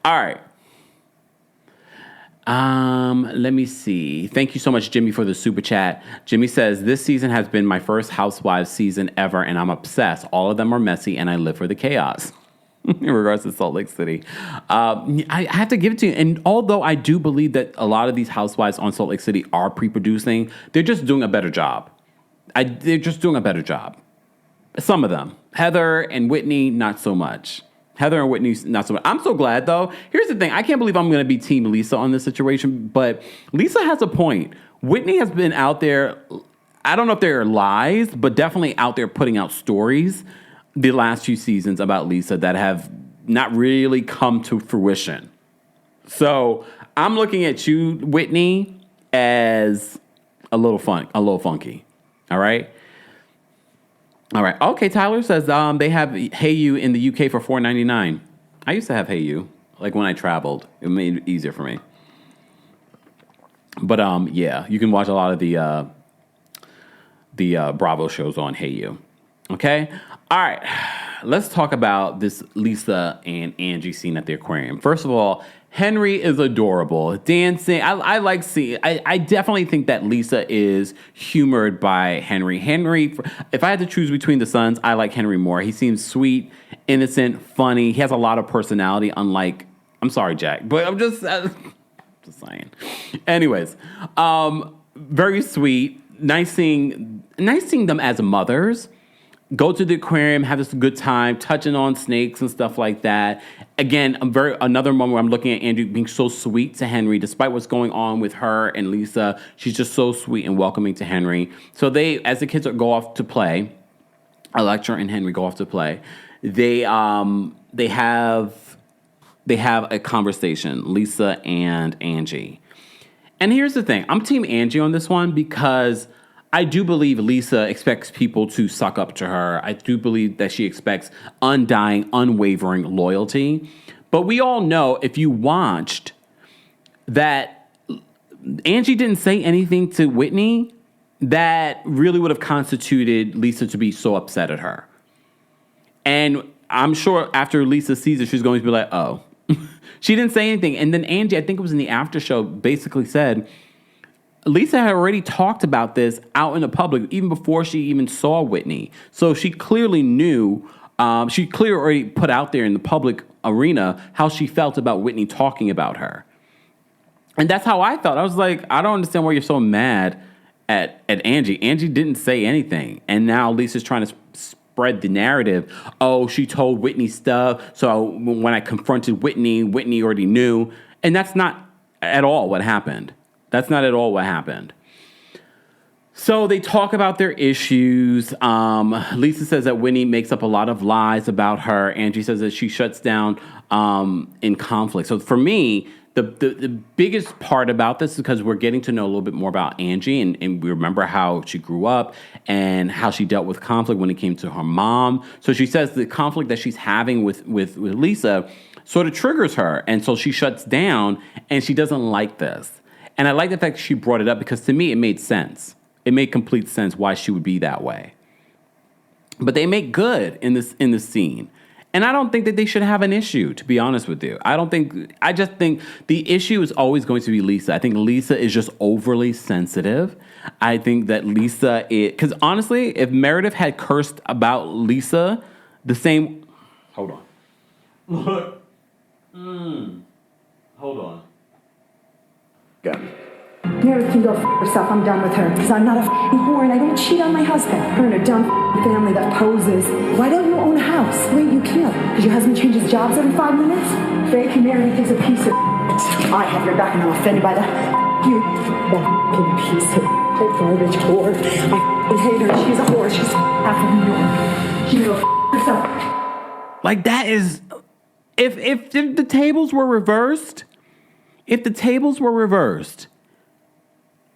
All right. Let me see. Thank you so much, Jimmy, for the super chat. Jimmy says, this season has been my first Housewives season ever, and I'm obsessed. All of them are messy, and I live for the chaos. In regards to Salt Lake City. I have to give it to you. And although I do believe that a lot of these housewives on Salt Lake City are pre-producing, they're just doing a better job. They're just doing a better job. Some of them. Heather and Whitney, not so much. Heather and Whitney, not so much. I'm so glad, though. Here's the thing. I can't believe I'm going to be Team Lisa on this situation, but Lisa has a point. Whitney has been out there, I don't know if they're lies, but definitely out there putting out stories the last few seasons about Lisa that have not really come to fruition. So I'm looking at you, Whitney, as a little funky. All right. Okay. Tyler says they have Hey You in the UK for $4.99. I used to have Hey You, like when I traveled. It made it easier for me. But yeah, you can watch a lot of the Bravo shows on Hey You. Okay. All right, let's talk about this Lisa and Angie scene at the aquarium. First of all, Henry is adorable. Dancing, I like seeing, I definitely think that Lisa is humored by Henry. Henry, if I had to choose between the sons, I like Henry more. He seems sweet, innocent, funny. He has a lot of personality, unlike, I'm sorry, Jack, but I'm just saying. Anyways, very sweet. Nice seeing them as mothers. Go to the aquarium, have this good time, touching on snakes and stuff like that. Again, another moment where I'm looking at Angie being so sweet to Henry, despite what's going on with her and Lisa. She's just so sweet and welcoming to Henry. So they, as the kids go off to play, Electra and Henry go off to play. They have a conversation, Lisa and Angie. And here's the thing, I'm Team Angie on this one because I do believe Lisa expects people to suck up to her. I do believe that she expects undying, unwavering loyalty. But we all know, if you watched, that Angie didn't say anything to Whitney that really would have constituted Lisa to be so upset at her. And I'm sure after Lisa sees it, she's going to be like, oh. She didn't say anything. And then Angie, I think it was in the after show, basically said, Lisa had already talked about this out in the public even before she even saw Whitney. So she clearly knew, she clearly already put out there in the public arena how she felt about Whitney talking about her. And that's how I felt. I was like, I don't understand why you're so mad at Angie. Angie didn't say anything. And now Lisa's trying to spread the narrative. Oh, she told Whitney stuff. So when I confronted Whitney, Whitney already knew. And that's not at all what happened. That's not at all what happened. So they talk about their issues. Lisa says that Whitney makes up a lot of lies about her. Angie says that she shuts down in conflict. So for me, the biggest part about this is because we're getting to know a little bit more about Angie, and we remember how she grew up and how she dealt with conflict when it came to her mom. So she says the conflict that she's having with Lisa sort of triggers her, and so she shuts down, and she doesn't like this. And I like the fact she brought it up because to me it made sense. It made complete sense why she would be that way. But they make good in this scene. And I don't think that they should have an issue, to be honest with you. I just think the issue is always going to be Lisa. I think Lisa is just overly sensitive. I think that Lisa is, because honestly, if Meredith had cursed about Lisa the same, hold on. Look. Hold on. Got me. Meredith can go f*** herself. I'm done with her. Because I'm not a f***ing whore and I don't cheat on my husband. Her and her dumb f***ing family that poses. Why don't you own a house? Wait, you can't. Because your husband changes jobs every 5 minutes? Fake Meredith is a piece of I have your back and I'm offended by that. You fucking piece of garbage whore. I fucking hate her. She's a whore. She's half of New York. She can go herself. Like, that is... If the tables were reversed...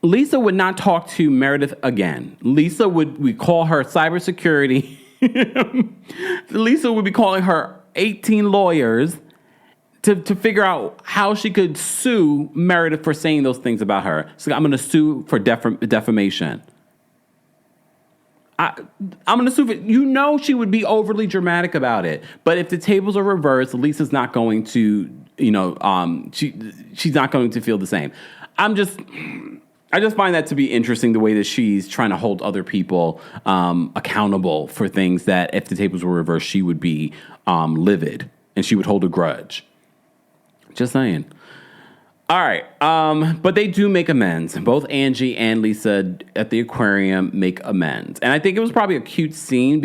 Lisa would not talk to Meredith again. Lisa we call her cybersecurity. Lisa would be calling her 18 lawyers to figure out how she could sue Meredith for saying those things about her. So I'm going to sue for defamation. I'm going to sue for... she would be overly dramatic about it. But if the tables are reversed, Lisa's not going to, she's not going to feel the same. I just find that to be interesting, the way that she's trying to hold other people accountable for things that if the tables were reversed, she would be livid and she would hold a grudge. Just saying. All right. But they do make amends. Both Angie and Lisa at the aquarium make amends. And I think it was probably a cute scene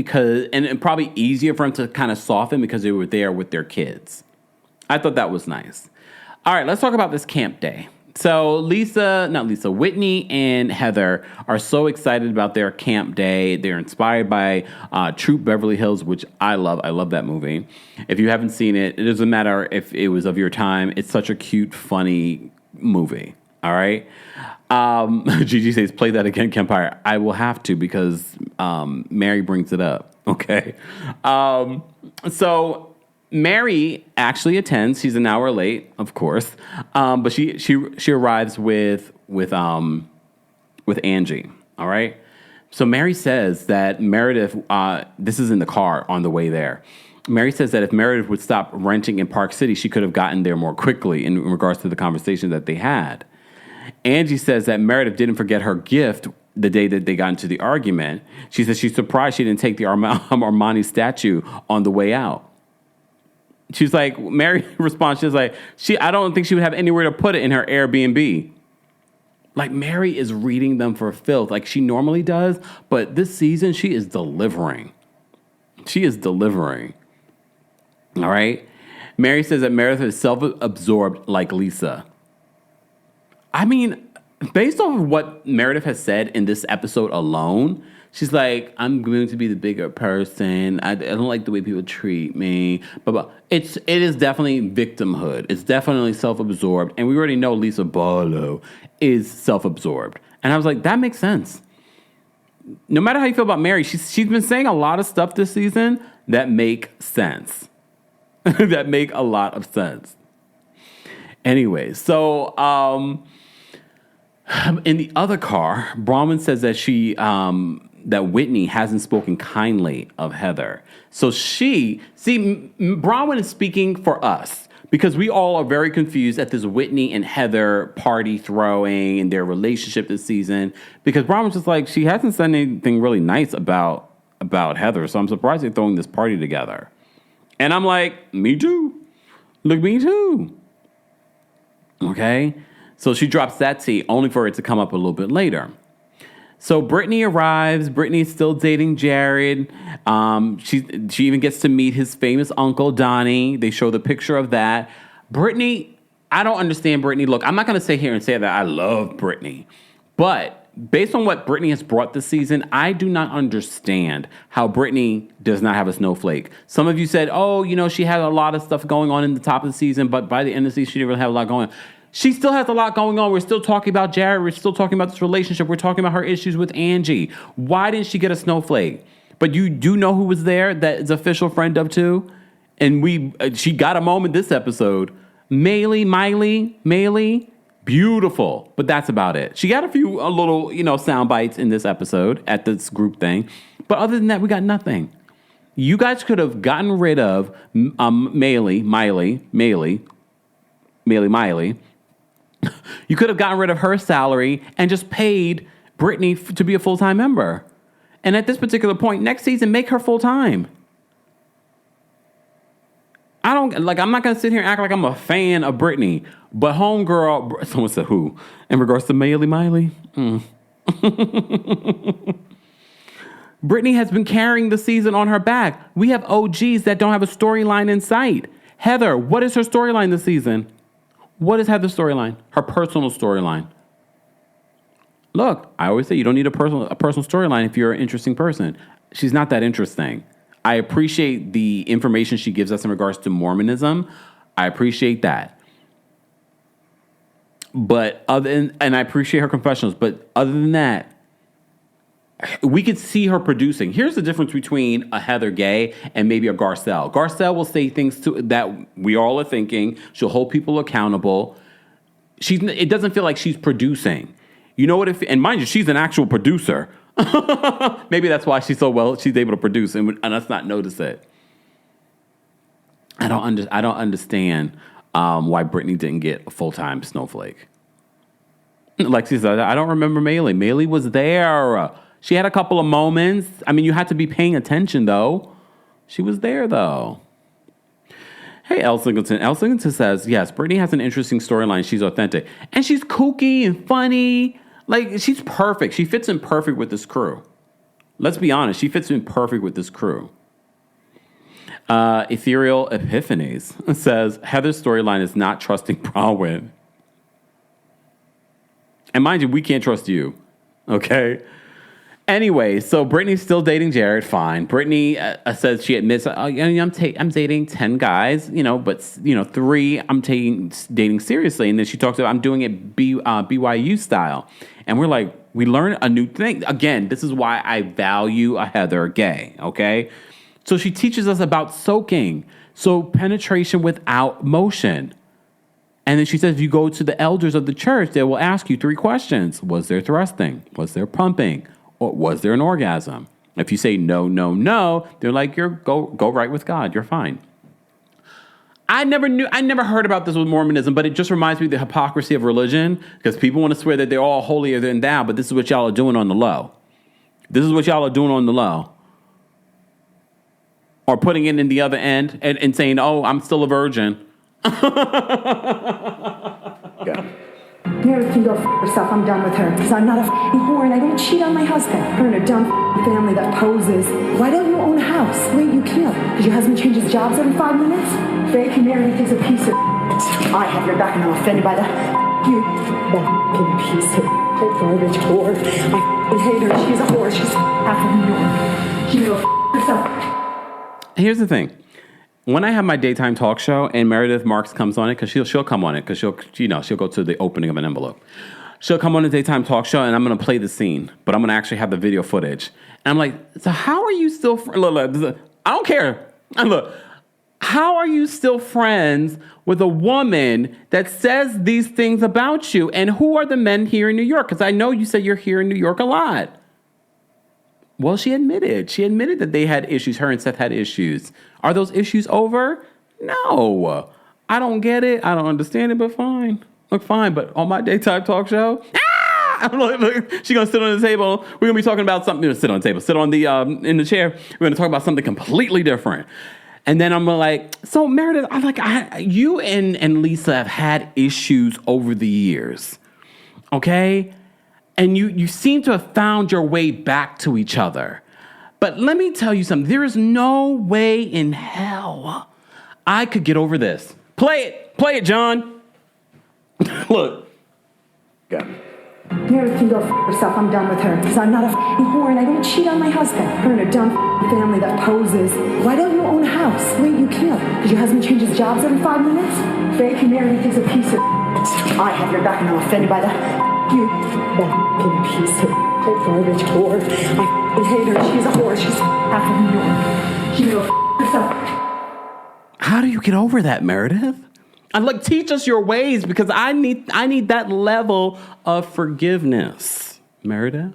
and probably easier for them to kind of soften because they were there with their kids. I thought that was nice. All right, let's talk about this camp day. So Whitney and Heather are so excited about their camp day. They're inspired by Troop Beverly Hills, which I love. I love that movie. If you haven't seen it, it doesn't matter if it was of your time. It's such a cute, funny movie. All right. Gigi says, play that again, Kempire. I will have to because Mary brings it up. Okay. So Mary actually attends. She's an hour late, of course, but she arrives with Angie. All right. So Mary says that Meredith. This is in the car on the way there. Mary says that if Meredith would stop renting in Park City, she could have gotten there more quickly in regards to the conversation that they had. Angie says that Meredith didn't forget her gift the day that they got into the argument. She says she's surprised she didn't take the Armani statue on the way out. She's like, Mary responds, she's like, I don't think she would have anywhere to put it in her Airbnb. Like, Mary is reading them for filth like she normally does, but this season she is delivering. She is delivering. All right? Mary says that Meredith is self-absorbed like Lisa. I mean, based off of what Meredith has said in this episode alone, she's like, I'm going to be the bigger person. I don't like the way people treat me. But it is definitely victimhood. It's definitely self-absorbed. And we already know Lisa Barlow is self-absorbed. And I was like, that makes sense. No matter how you feel about Mary, she's been saying a lot of stuff this season that make sense. That make a lot of sense. Anyway, so in the other car, Bronwyn says that that Whitney hasn't spoken kindly of Heather. So Bronwyn is speaking for us because we all are very confused at this Whitney and Heather party throwing and their relationship this season, because Bronwyn's just like, she hasn't said anything really nice about Heather. So I'm surprised they're throwing this party together. And I'm like, me too. Look, me too. Okay. So she drops that tea only for it to come up a little bit later. So Brittany arrives. Brittany's still dating Jared. She even gets to meet his famous uncle, Donnie. They show the picture of that. Brittany, I don't understand Brittany. Look, I'm not going to sit here and say that I love Brittany. But based on what Brittany has brought this season, I do not understand how Brittany does not have a snowflake. Some of you said, she had a lot of stuff going on in the top of the season, but by the end of the season, she didn't really have a lot going on. She still has a lot going on. We're still talking about Jared. We're still talking about this relationship. We're talking about her issues with Angie. Why didn't she get a snowflake? But you do know who was there that is official friend of too? And she got a moment this episode. Miley, beautiful. But that's about it. She got a little, sound bites in this episode at this group thing. But other than that, we got nothing. You guys could have gotten rid of Miley. You could have gotten rid of her salary and just paid Brittany to be a full-time member. And at this particular point, next season, make her full-time. I'm not going to sit here and act like I'm a fan of Brittany. But homegirl, someone said who? In regards to Miley? Brittany has been carrying the season on her back. We have OGs that don't have a storyline in sight. Heather, what is her storyline this season? What is Heather's storyline? Her personal storyline. Look, I always say you don't need a personal storyline if you're an interesting person. She's not that interesting. I appreciate the information she gives us in regards to Mormonism. I appreciate that. But and I appreciate her confessionals. But other than that, we could see her producing. Here's the difference between a Heather Gay and maybe a Garcelle. Garcelle will say things that we all are thinking. She'll hold people accountable. It doesn't feel like she's producing. You know what? And mind you, she's an actual producer. Maybe that's why she's able to produce and us not notice it. I don't understand why Brittany didn't get a full-time snowflake. Lexi said, I don't remember Maylee. Maylee was there. She had a couple of moments. I mean, you had to be paying attention, though. She was there, though. Hey, Elle Singleton. Elle Singleton says, yes, Brittany has an interesting storyline. She's authentic. And she's kooky and funny. Like, she's perfect. She fits in perfect with this crew. Let's be honest. She fits in perfect with this crew. Ethereal Epiphanies says, Heather's storyline is not trusting Bronwyn. And mind you, we can't trust you. Okay? Anyway, so Brittany's still dating Jared. Fine. Brittany says she admits, I'm dating 10 guys, but 3 I'm dating seriously. And then she talks about I'm doing it BYU style. And we're like, we learn a new thing. Again, this is why I value a Heather Gay, okay? So she teaches us about soaking. So penetration without motion. And then she says, if you go to the elders of the church, they will ask you 3 questions. Was there thrusting? Was there pumping? Or was there an orgasm? If you say no, no, no, they're like, go right with God. You're fine. I never heard about this with Mormonism, but it just reminds me of the hypocrisy of religion, because people want to swear that they're all holier than thou, but this is what y'all are doing on the low. This is what y'all are doing on the low. Or putting it in the other end and saying, oh, I'm still a virgin. Yeah. Meredith can go herself. I'm done with her. Because I'm not a whore and I don't cheat on my husband. Her and a dumb family that poses. Why don't you own a house? Wait, you can't. Because your husband changes jobs every 5 minutes? Fake Meredith is a piece of I have your back and I'm offended by that. You fucking piece of garbage whore. I hate her. She's a whore. She's half of New York. She can go herself. Here's the thing. When I have my daytime talk show and Meredith Marks comes on it, because she'll come on it, because she'll go to the opening of an envelope. She'll come on the daytime talk show and I'm going to play the scene, but I'm going to actually have the video footage. And I'm like, so how are you still, look, I don't care. And look, how are you still friends with a woman that says these things about you? And who are the men here in New York? Because I know you said you're here in New York a lot. Well, she admitted that they had issues. Her and Seth had issues. Are those issues over? No. I don't get it. I don't understand it, but fine. Look, fine. But on my daytime talk show, look, she's going to sit on the table. We're going to be talking about something. Sit on the table. Sit on the in the chair. We're going to talk about something completely different. And then I'm like, so Meredith, you and Lisa have had issues over the years. Okay? And you seem to have found your way back to each other. But let me tell you something. There is no way in hell I could get over this. Play it, John. Look. Got it. Meredith can go herself. I'm done with her. Because I'm not a whore and I don't cheat on my husband. Her and a dumb family that poses. Why don't you own a house? Wait, you can't. Because your husband changes jobs every 5 minutes? Fake Meredith is a piece of I have your back and I'm offended by that. You fucking piece of garbage whore. I hate her. She's a whore. She's half of New York. She can go herself. How do you get over that, Meredith? And like, teach us your ways, because I need that level of forgiveness, Meredith.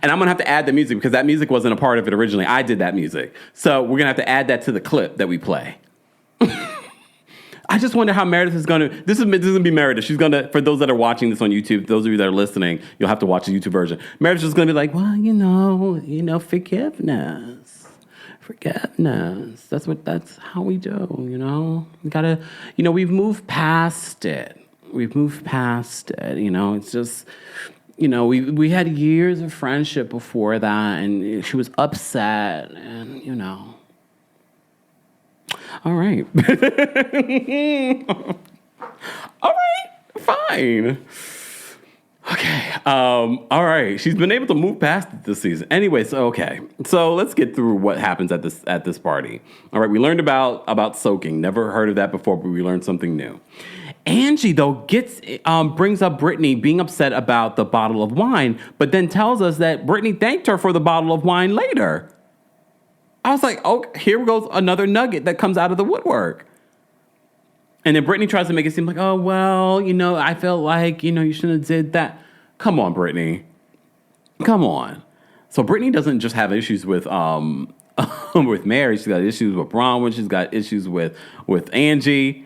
And I'm going to have to add the music, because that music wasn't a part of it originally. I did that music. So we're going to have to add that to the clip that we play. I just wonder how Meredith is going to... This is going to be Meredith. She's going to... For those that are watching this on YouTube, those of you that are listening, you'll have to watch the YouTube version. Meredith's just going to be like, well, forgiveness. Forgiveness. That's how we do, We got to... we've moved past it. It's just... we had years of friendship before that, and she was upset, and, All right. All right. Fine. Okay. All right. She's been able to move past it this season. Anyway, so okay. So let's get through what happens at this party. All right. We learned about soaking. Never heard of that before, but we learned something new. Angie, though, brings up Brittany being upset about the bottle of wine, but then tells us that Brittany thanked her for the bottle of wine later. I was like, oh, here goes another nugget that comes out of the woodwork. And then Brittany tries to make it seem like, oh, well, I felt like, you shouldn't have did that. Come on, Brittany. Come on. So Brittany doesn't just have issues with with Mary. She's got issues with Bronwyn. She's got issues with Angie.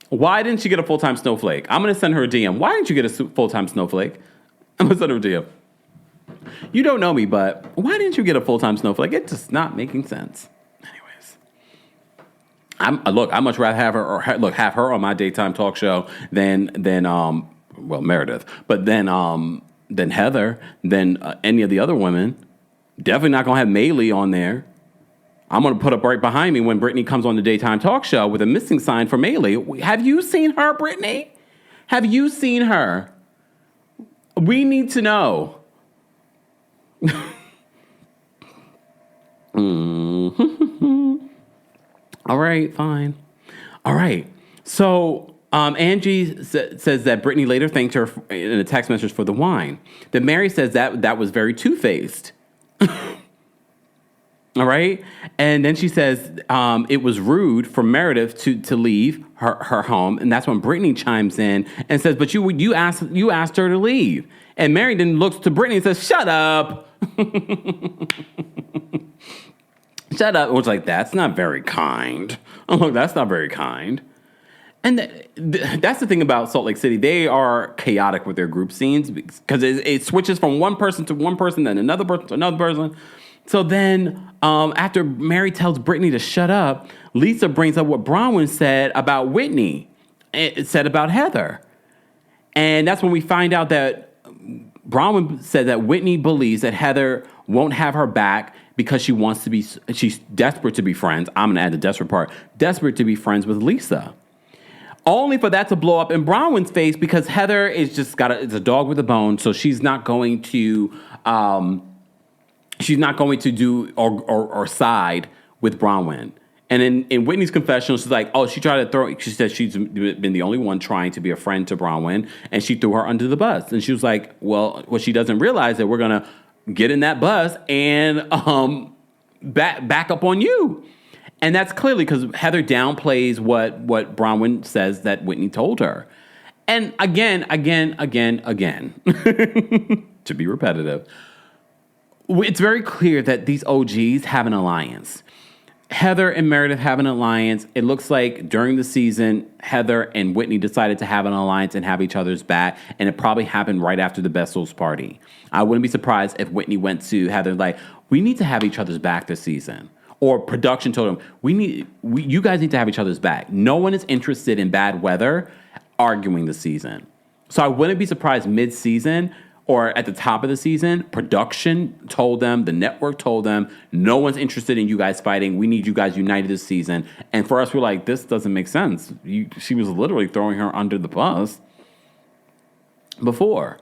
Why didn't she get a full-time snowflake? I'm going to send her a DM. Why didn't you get a full-time snowflake? I'm going to send her a DM. You don't know me, but why didn't you get a full-time snowflake? It's just not making sense. Anyways. I'd much rather have her have her on my daytime talk show than Meredith, but than Heather, than any of the other women. Definitely not going to have Maylee on there. I'm going to put up right behind me when Brittany comes on the daytime talk show with a missing sign for Maylee. Have you seen her, Brittany? Have you seen her? We need to know. All right, fine. All right. So Angie says that Brittany later thanked her in a text message for the wine. Then Mary says that was very two-faced. All right. And then she says it was rude for Meredith to leave her home. And that's when Brittany chimes in and says, but you asked her to leave. And Mary then looks to Brittany and says, shut up. Shut up. It was like, that's not very kind. Oh, look, that's not very kind. And that's the thing about Salt Lake City. They are chaotic with their group scenes because it switches from one person to one person, then another person to another person. So then after Mary tells Brittany to shut up, Lisa brings up what Bronwyn said about Whitney. It said about Heather. And that's when we find out that Bronwyn said that Whitney believes that Heather won't have her back because she's desperate to be friends. I'm going to add the desperate part. Desperate to be friends with Lisa. Only for that to blow up in Bronwyn's face because Heather is just it's a dog with a bone. So she's not going to do or side with Bronwyn. And in Whitney's confessional, she's like, oh, she said she's been the only one trying to be a friend to Bronwyn, and she threw her under the bus. And she was like, well, what she doesn't realize that we're going to get in that bus and back up on you. And that's clearly because Heather downplays what Bronwyn says that Whitney told her. And again, to be repetitive, it's very clear that these OGs have an alliance. Heather and Meredith have an alliance. It looks like during the season, Heather and Whitney decided to have an alliance and have each other's back, and it probably happened right after the Bestels party. I wouldn't be surprised if Whitney went to Heather like, we need to have each other's back this season. Or production told them, you guys need to have each other's back. No one is interested in bad weather arguing the season. So I wouldn't be surprised mid-season or at the top of the season, production told them, the network told them, no one's interested in you guys fighting. We need you guys united this season. And for us, we're like, this doesn't make sense. She was literally throwing her under the bus before.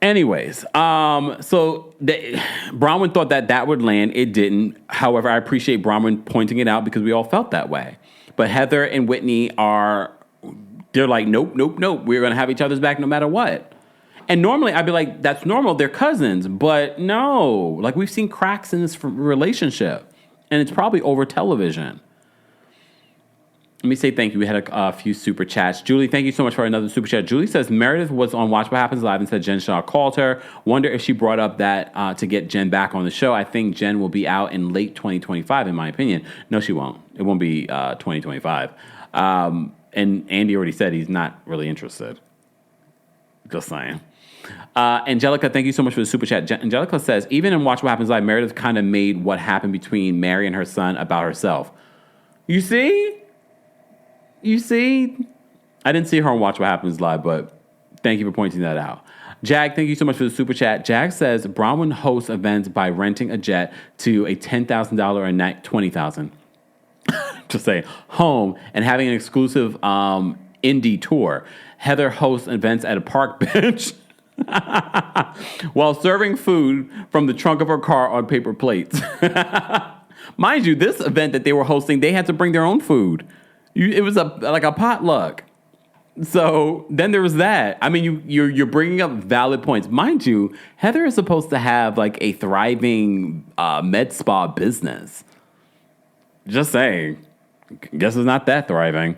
Anyways, so Bronwyn thought that would land. It didn't. However, I appreciate Bronwyn pointing it out because we all felt that way. But Heather and Whitney they're like, nope. We're going to have each other's back no matter what. And normally I'd be like, that's normal. They're cousins. But no, like we've seen cracks in this relationship. And it's probably over television. Let me say thank you. We had a few super chats. Julie, thank you so much for another super chat. Julie says, Meredith was on Watch What Happens Live and said Jen Shaw called her. Wonder if she brought up that to get Jen back on the show. I think Jen will be out in late 2025, in my opinion. No, she won't. It won't be 2025. And Andy already said he's not really interested. Just saying. Angelica, thank you so much for the super chat. Angelica says, even in Watch What Happens Live, Meredith kind of made what happened between Mary and her son about herself. You see? I didn't see her on Watch What Happens Live, but thank you for pointing that out. Jag, thank you so much for the super chat. Jag says, Bronwyn hosts events by renting a jet to a $10,000 a night, $20,000. just say, home and having an exclusive indie tour. Heather hosts events at a park bench while serving food from the trunk of her car on paper plates. Mind you, this event that they were hosting, they had to bring their own food. It was like a potluck. So then there was that. I mean, you're bringing up valid points. Mind you, Heather is supposed to have like a thriving med spa business. Just saying. Guess it's not that thriving.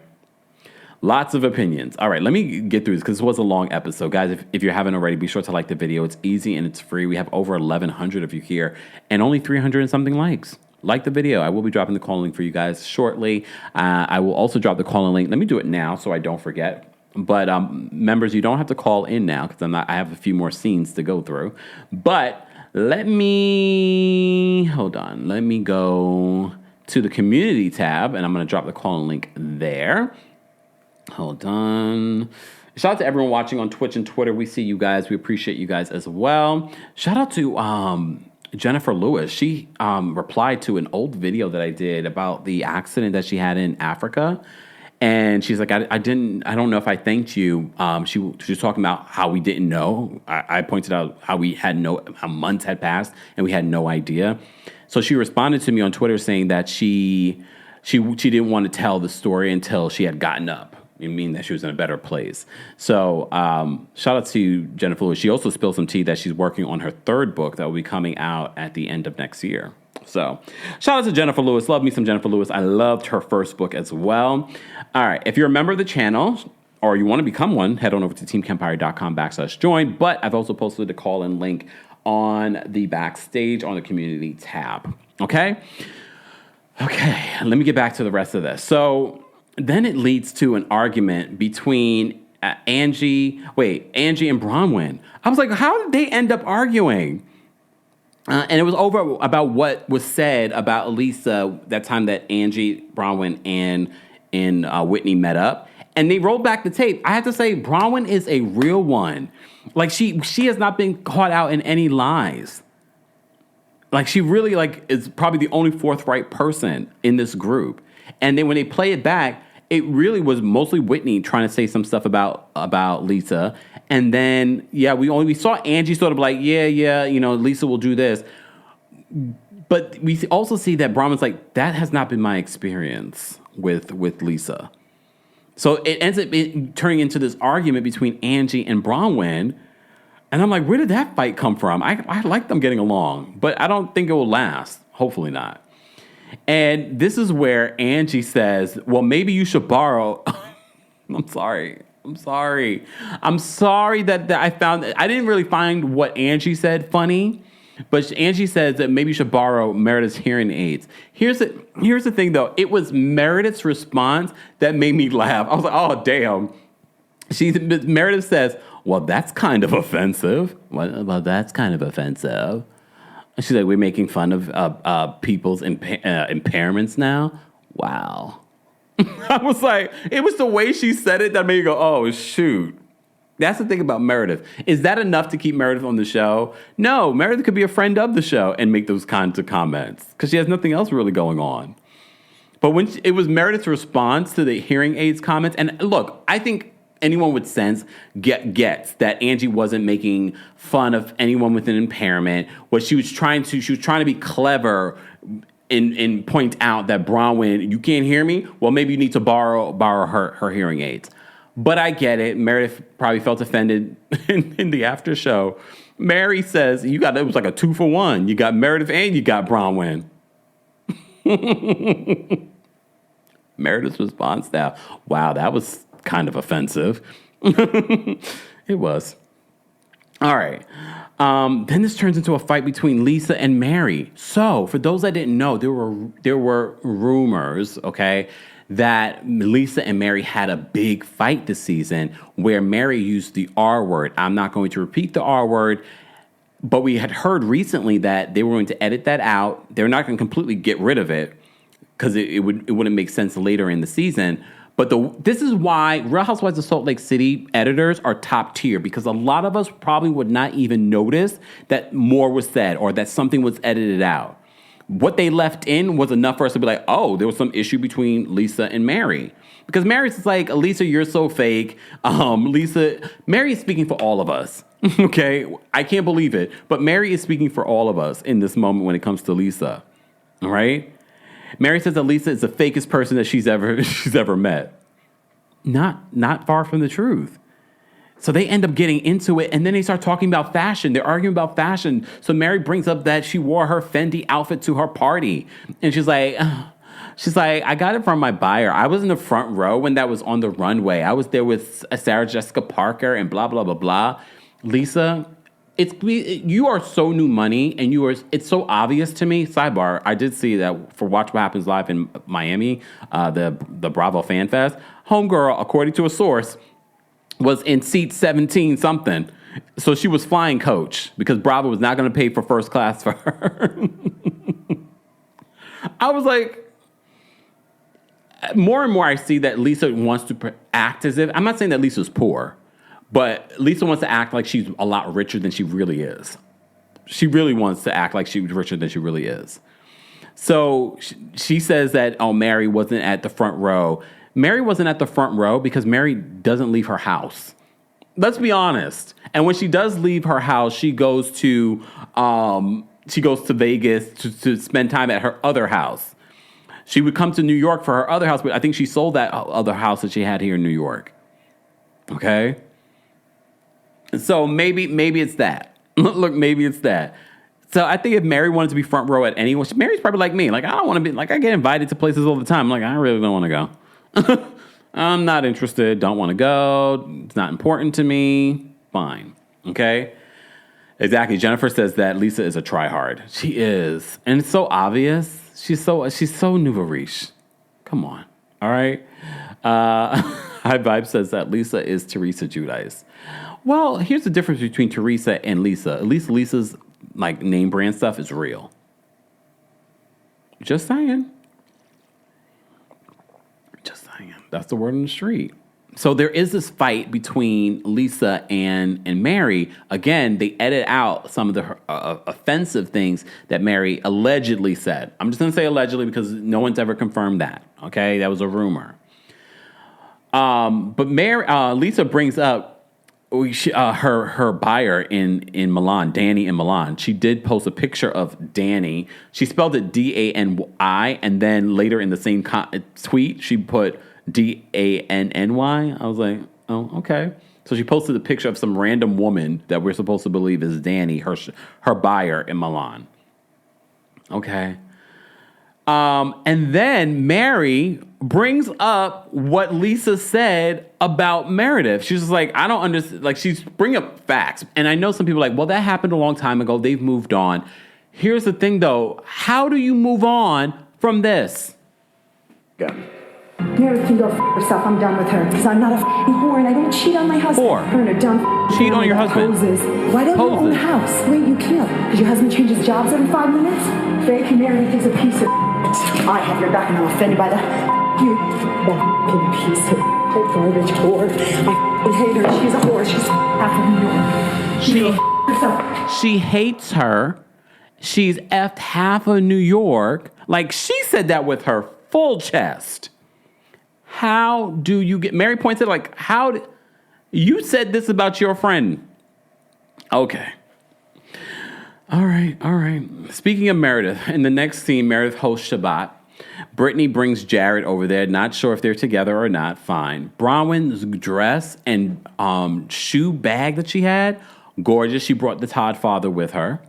Lots of opinions. All right, let me get through this because this was a long episode. Guys, if you haven't already, be sure to like the video. It's easy and it's free. We have over 1,100 of you here and only 300 and something likes. Like the video. I will be dropping the call link for you guys shortly. I will also drop the call link. Let me do it now so I don't forget. But members, you don't have to call in now because I have a few more scenes to go through. But let me go to the community tab and I'm going to drop the call link there. Hold on. Shout out to everyone watching on Twitch and Twitter. We see you guys. We appreciate you guys as well. Shout out to Jennifer Lewis. She replied to an old video that I did about the accident that she had in Africa. And she's like, I don't know if I thanked you. She was talking about how we didn't know. I pointed out how how months had passed and we had no idea. So she responded to me on Twitter saying that she didn't want to tell the story until she had gotten up. I mean that she was in a better place. So shout out to Jennifer Lewis. She also spilled some tea that she's working on her third book that will be coming out at the end of next year. So shout out to Jennifer Lewis. Love me some Jennifer Lewis. I loved her first book as well. All right. If you're a member of the channel or you want to become one, head on over to TheKempire.com/join. But I've also posted the call-in link on the backstage on the community tab. Okay. Let me get back to the rest of this. So then it leads to an argument between Angie and Bronwyn. I was like, how did they end up arguing? And it was over about what was said about Elisa that time that Angie, Bronwyn, and Whitney met up. And they rolled back the tape. I have to say, Bronwyn is a real one. Like, she has not been caught out in any lies. Like, she really, is probably the only forthright person in this group. And then when they play it back, it really was mostly Whitney trying to say some stuff about Lisa. And then, we saw Angie sort of like, Lisa will do this. But we also see that Bronwyn's like, that has not been my experience with Lisa. So it ends up turning into this argument between Angie and Bronwyn. And I'm like, where did that fight come from? I like them getting along, but I don't think it will last. Hopefully not. And this is where Angie says, well, maybe you should borrow. I'm sorry that I didn't really find what Angie said funny, but Angie says that maybe you should borrow Meredith's hearing aids. Here's the thing, though. It was Meredith's response that made me laugh. I was like, oh, damn. Meredith says, well, that's kind of offensive. Well, that's kind of offensive. She's like, we're making fun of people's impairments now? Wow. I was like, it was the way she said it that made me go, oh, shoot. That's the thing about Meredith. Is that enough to keep Meredith on the show? No, Meredith could be a friend of the show and make those kinds of comments because she has nothing else really going on. But when it was Meredith's response to the hearing aids comments, and look, I think anyone with sense gets that Angie wasn't making fun of anyone with an impairment. She was trying to be clever and point out that Bronwyn, you can't hear me? Well, maybe you need to borrow her hearing aids. But I get it. Meredith probably felt offended in the after show. Mary says, it was like a 2-for-1. You got Meredith and you got Bronwyn. Meredith's response now, wow, that was kind of offensive. It was. All right. Then this turns into a fight between Lisa and Mary. So for those that didn't know, there were rumors, okay, that Lisa and Mary had a big fight this season where Mary used the R word. I'm not going to repeat the R word, but we had heard recently that they were going to edit that out. They're not going to completely get rid of it because it wouldn't make sense later in the season. But this is why Real Housewives of Salt Lake City editors are top tier, because a lot of us probably would not even notice that more was said or that something was edited out. what they left in was enough for us to be like, oh, there was some issue between Lisa and Mary. Because Mary's just like, Lisa, you're so fake. Mary is speaking for all of us. Okay? I can't believe it. But Mary is speaking for all of us in this moment when it comes to Lisa. All right? Mary says that Lisa is the fakest person that she's ever met. Not far from the truth. So they end up getting into it, and then they start talking about fashion. They're arguing about fashion. So Mary brings up that she wore her Fendi outfit to her party. And she's like, I got it from my buyer. I was in the front row when that was on the runway. I was there with Sarah Jessica Parker and blah, blah, blah, blah. Lisa, you are so new money, and it's so obvious to me. Sidebar, I did see that for Watch What Happens Live in Miami, the Bravo Fan Fest. Homegirl, according to a source, was in seat 17 something. So she was flying coach because Bravo was not going to pay for first class for her. I was like, more and more I see that Lisa wants to act as if, I'm not saying that Lisa's poor, but Lisa wants to act like she's a lot richer than she really is. She really wants to act like she's richer than she really is. So she says that, Mary wasn't at the front row. Mary wasn't at the front row because Mary doesn't leave her house. Let's be honest. And when she does leave her house, she goes to Vegas to spend time at her other house. She would come to New York for her other house, but I think she sold that other house that she had here in New York. Okay? So maybe it's that. Look, maybe it's that. So I think if Mary wanted to be front row at anyone, Mary's probably like me. Like, I don't want to be, like, I get invited to places all the time. I'm like, I really don't want to go. I'm not interested. Don't want to go. It's not important to me. Fine. Okay? Exactly. Jennifer says that Lisa is a tryhard. She is. And it's so obvious. She's so nouveau riche. Come on. All right? High Vibe says that Lisa is Teresa Giudice. Well, here's the difference between Teresa and Lisa. At least Lisa's like name brand stuff is real. Just saying. That's the word on the street. So there is this fight between Lisa and Mary. Again, they edit out some of the offensive things that Mary allegedly said. I'm just going to say allegedly because no one's ever confirmed that. Okay, that was a rumor. But Lisa brings up her buyer in Milan, Danny in Milan. She did post a picture of Danny. She spelled it D-A-N-I, and then later in the same tweet, she put D-A-N-N-Y. I was like, oh, okay. So she posted a picture of some random woman that we're supposed to believe is Danny, her buyer in Milan. Okay. And then Mary brings up what Lisa said about Meredith. She's just like, I don't understand. Like, she's bringing up facts. And I know some people are like, well, that happened a long time ago. They've moved on. Here's the thing, though. How do you move on from this? Go. Meredith can go herself. I'm done with her. Because I'm not a whore and I don't cheat on my husband. Whore. Her and a dumb cheat on your husband. Poses. Why don't you own a house? Wait, you can't. Because your husband changes jobs every 5 minutes? Fake Meredith is a piece of I have your back and I'm offended by that. You fucking piece of garbage whore. I hate her. She's a whore. She's half of New York. She hates her. She's effed half of New York. Like, she said that with her full chest. How do you get... Mary points out, like, you said this about your friend. Okay. All right. Speaking of Meredith, in the next scene, Meredith hosts Shabbat. Brittany brings Jared over there. Not sure if they're together or not. Fine. Bronwyn's dress and shoe bag that she had, gorgeous. She brought the Todd father with her.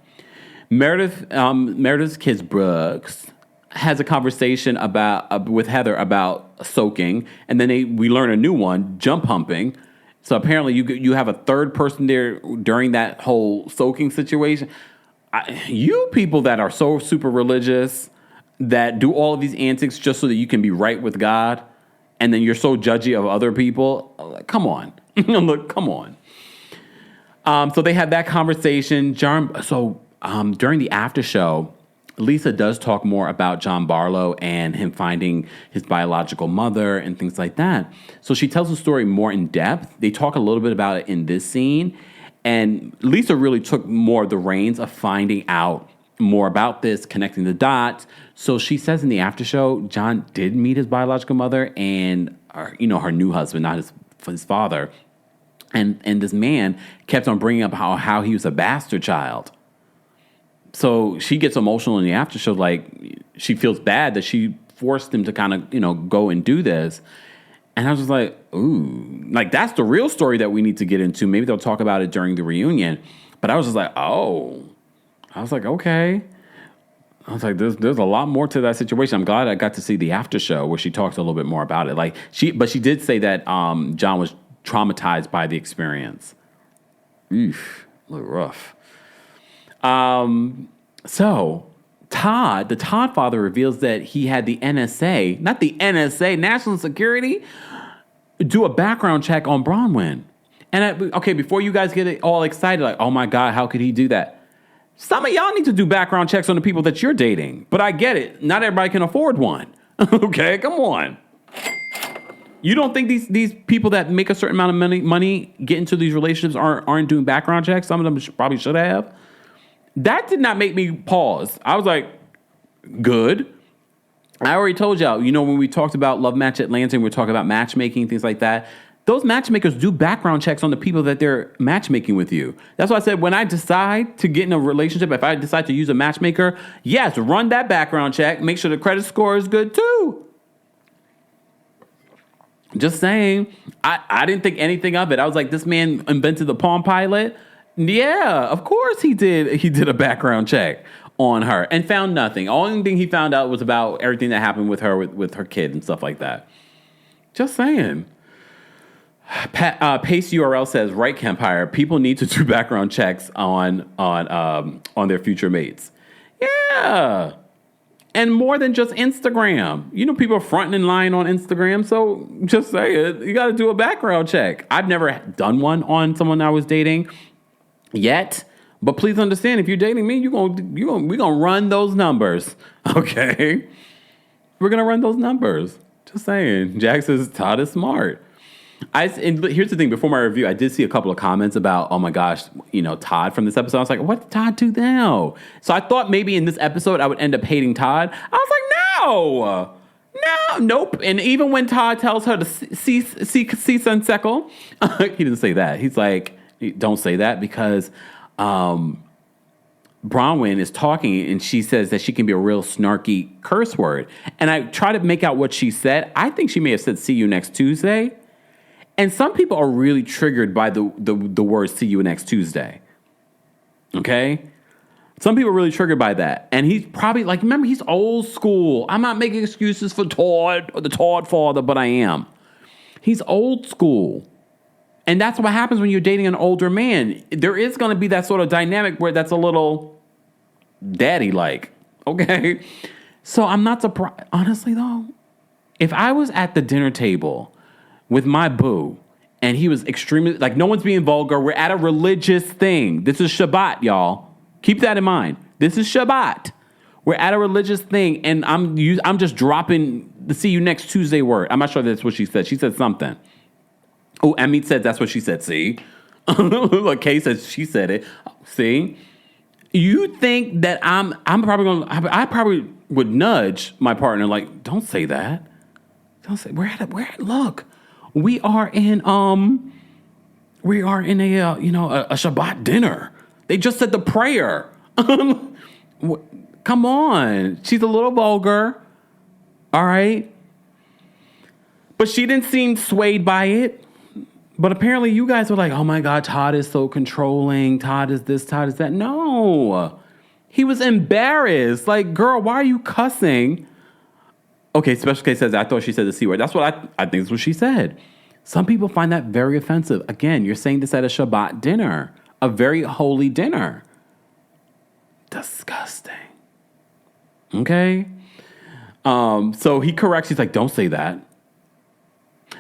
Meredith's kids, Brooks, has a conversation with Heather about soaking, and then we learn a new one, jump humping. So apparently you have a third person there during that whole soaking situation. You people that are so super religious that do all of these antics just so that you can be right with God, and then you're so judgy of other people. Come on. Look, come on. So they had that conversation. During the after show, Lisa does talk more about John Barlow and him finding his biological mother and things like that. So she tells the story more in depth. They talk a little bit about it in this scene. And Lisa really took more of the reins of finding out more about this, connecting the dots. So she says in the after show, John did meet his biological mother and her new husband, not his father. And this man kept on bringing up how he was a bastard child. So she gets emotional in the after show, like she feels bad that she forced him to kind of, go and do this. And I was just like, ooh, like that's the real story that we need to get into. Maybe they'll talk about it during the reunion. But I was just like, okay. I was like, there's a lot more to that situation. I'm glad I got to see the after show where she talked a little bit more about it. But she did say that John was traumatized by the experience. Oof, a little rough. So Todd, the Todd father, reveals that he had the NSA, not the NSA, National Security, do a background check on Bronwyn. And before you guys get all excited, like, oh my God, how could he do that? Some of y'all need to do background checks on the people that you're dating. But I get it. Not everybody can afford one. Okay, come on. You don't think these people that make a certain amount of money get into these relationships aren't doing background checks? Some of them probably should have. That did not make me pause. I was like, good. I already told y'all, when we talked about Love Match Atlanta and we were talking about matchmaking, things like that, those matchmakers do background checks on the people that they're matchmaking with you. That's why I said when I decide to get in a relationship, if I decide to use a matchmaker, yes, run that background check. Make sure the credit score is good too. Just saying. I didn't think anything of it. I was like, this man invented the Palm Pilot. Yeah, of course he did. He did a background check on her and found nothing. Only thing he found out was about everything that happened with her, with her kid and stuff like that. Just saying. Pace URL says, right, Kempire, people need to do background checks on their future mates. Yeah. And more than just Instagram. People are fronting and lying on Instagram. So just say it. You got to do a background check. I've never done one on someone I was dating yet. But please understand, if you're dating me, we're gonna run those numbers. Okay? We're going to run those numbers. Just saying. Jack says, Todd is smart. And here's the thing. Before my review, I did see a couple of comments about, oh my gosh, Todd from this episode. I was like, what did Todd do now? So I thought maybe in this episode I would end up hating Todd. I was like, nope. And even when Todd tells her to cease and seckle, he didn't say that. He's like, don't say that because Bronwyn is talking and she says that she can be a real snarky curse word. And I try to make out what she said. I think she may have said, see you next Tuesday. And some people are really triggered by the word see you next Tuesday. Okay? Some people are really triggered by that. And he's probably like, remember, he's old school. I'm not making excuses for Todd or the Todd father, but I am. He's old school. And that's what happens when you're dating an older man. There is going to be that sort of dynamic where that's a little daddy-like. Okay? So I'm not surprised. Honestly, though, if I was at the dinner table with my boo, and he was extremely, like, no one's being vulgar. We're at a religious thing. This is Shabbat, y'all. Keep that in mind. This is Shabbat. We're at a religious thing, and I'm just dropping the see you next Tuesday word. I'm not sure that's what she said. She said something. Oh, Amit said that's what she said, see? Look, Kay says she said it. See? You think that I'm probably going to, I probably would nudge my partner, like, don't say that. Don't say, look. We are in a Shabbat dinner. They just said the prayer. Come on. She's a little vulgar. All right. But she didn't seem swayed by it. But apparently you guys were like, oh my God, Todd is so controlling. Todd is this, Todd is that. No. He was embarrassed. Like, girl, why are you cussing? Okay, Special K says, I thought she said the C word. That's what I think is what she said. Some people find that very offensive. Again, you're saying this at a Shabbat dinner, a very holy dinner. Disgusting. Okay? So he corrects. He's like, don't say that.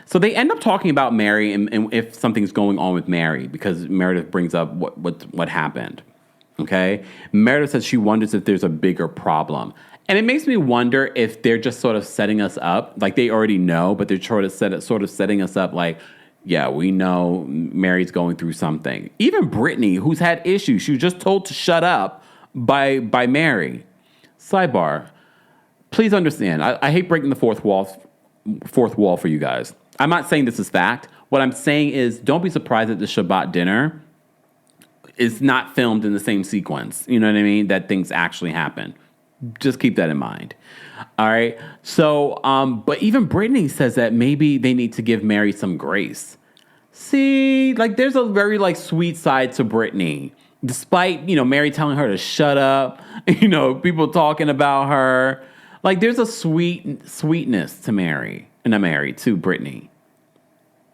So they end up talking about Mary and if something's going on with Mary because Meredith brings up what happened. Okay? Meredith says she wonders if there's a bigger problem. And it makes me wonder if they're just sort of setting us up, like they already know, but they're sort of setting us up like, yeah, we know Mary's going through something. Even Brittany, who's had issues, she was just told to shut up by Mary. Sidebar. Please understand, I hate breaking the fourth wall for you guys. I'm not saying this is fact. What I'm saying is don't be surprised that the Shabbat dinner is not filmed in the same sequence. You know what I mean? That things actually happen. Just keep that in mind. All right. So, but even Brittany says that maybe they need to give Mary some grace. See, like there's a very like sweet side to Brittany. Despite, Mary telling her to shut up, people talking about her. Like there's a sweetness to Mary. And not Mary, to Brittany.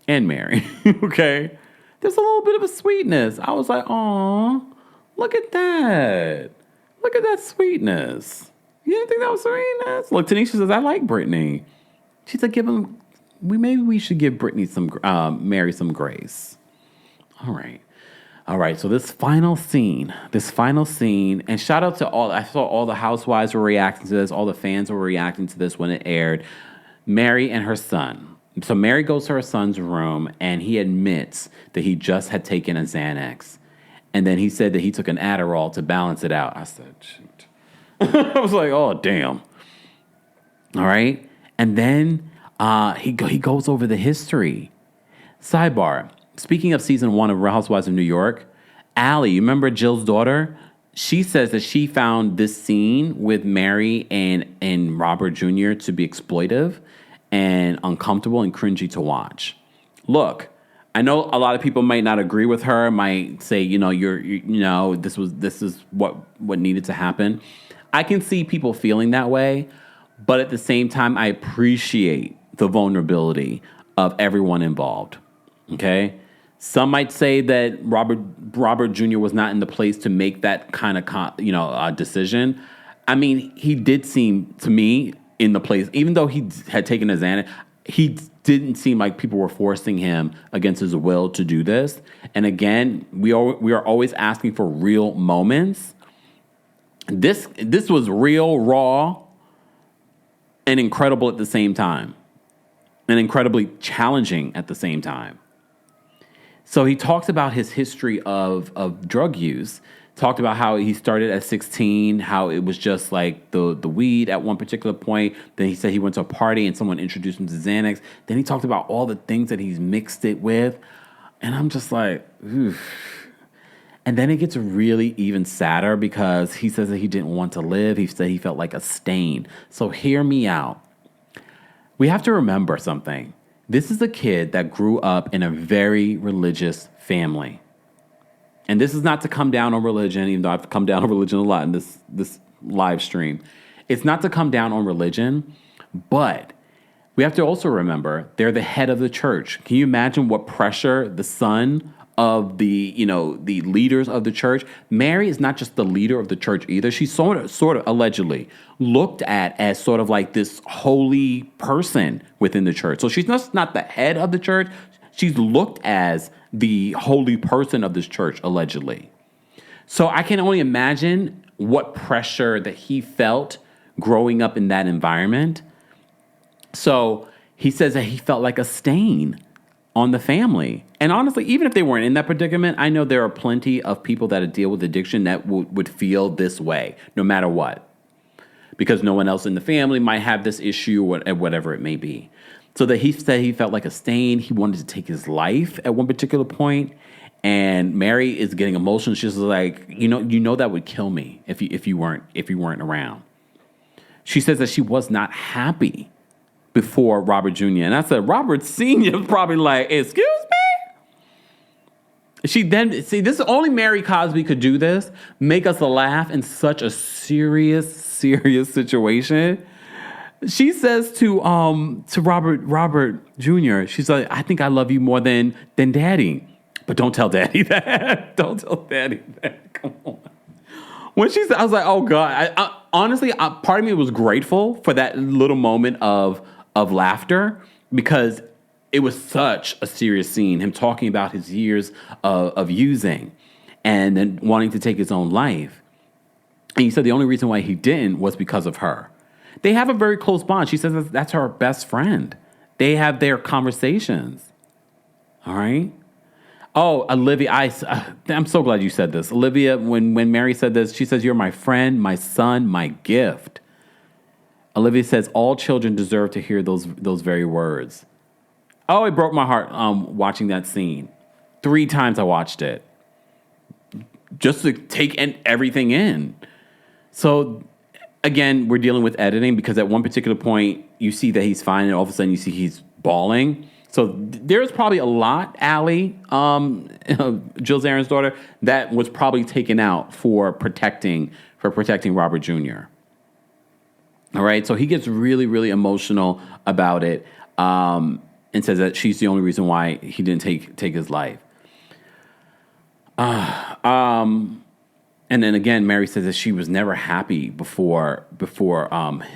And Mary. Okay? There's a little bit of a sweetness. I was like, aw, look at that. Look at that sweetness. You didn't think that was sweetness? Look, Tanisha says, I like Brittany. She said, maybe we should give Brittany Mary some grace. All right. So this final scene, and shout out to I saw all the housewives were reacting to this. All the fans were reacting to this when it aired. Mary and her son. So Mary goes to her son's room, and he admits that he just had taken a Xanax. And then he said that he took an Adderall to balance it out. I said, shoot. I was like, oh, damn. All right. And then he goes over the history. Sidebar. Speaking of season 1 of Real Housewives of New York, Allie, you remember Jill's daughter? She says that she found this scene with Mary and Robert Jr. to be exploitive and uncomfortable and cringy to watch. Look, I know a lot of people might not agree with her, might say, this is what needed to happen. I can see people feeling that way, but at the same time, I appreciate the vulnerability of everyone involved. Okay? Some might say that Robert Jr. was not in the place to make that kind of decision. I mean, he did seem to me in the place, even though he had taken a Xanax, he didn't seem like people were forcing him against his will to do this. And again, we are always asking for real moments. This was real, raw, and incredible at the same time, and incredibly challenging at the same time. So he talks about his history of drug use, talked about how he started at 16, how it was just like the weed at one particular point. Then he said he went to a party and someone introduced him to Xanax. Then he talked about all the things that he's mixed it with. And I'm just like, oof. And then it gets really even sadder because he says that he didn't want to live. He said he felt like a stain. So hear me out. We have to remember something. This is a kid that grew up in a very religious family. And this is not to come down on religion, even though I've come down on religion a lot in this live stream. It's not to come down on religion, but we have to also remember they're the head of the church. Can you imagine what pressure the son of the leaders of the church? Mary is not just the leader of the church either. She's sort of allegedly looked at as sort of like this holy person within the church. So she's not the head of the church. She's looked as the holy person of this church, allegedly. So I can only imagine what pressure that he felt growing up in that environment. So he says that he felt like a stain on the family. And honestly, even if they weren't in that predicament, I know there are plenty of people that deal with addiction that would feel this way, no matter what. Because no one else in the family might have this issue, or whatever it may be. So that he said he felt like a stain. He wanted to take his life at one particular point. And Mary is getting emotional. She's like, you know that would kill me if you weren't around. She says that she was not happy before Robert Jr. And I said, Robert Sr. was probably like, excuse me? She then, this is only Mary Cosby could do this, make us laugh in such a serious situation. She says to Robert Jr., she's like, I think I love you more than Daddy. But don't tell Daddy that. Don't tell Daddy that. Come on. When she said, I was like, oh God. Honestly, part of me was grateful for that little moment of laughter, because it was such a serious scene. Him talking about his years of using and then wanting to take his own life. And he said the only reason why he didn't was because of her. They have a very close bond. She says that's her best friend. They have their conversations. All right? Oh, Olivia, I'm so glad you said this. Olivia, when Mary said this, she says, "You're my friend, my son, my gift." Olivia says, "All children deserve to hear those very words." Oh, it broke my heart watching that scene. 3 times I watched it just to take everything in. So, again, we're dealing with editing because at one particular point, you see that he's fine, and all of a sudden you see he's bawling. So there's probably a lot, Allie, Jill Zarin's daughter, that was probably taken out for protecting Robert Jr. All right, so he gets really, really emotional about it, and says that she's the only reason why he didn't take his life. And then again, Mary says that she was never happy before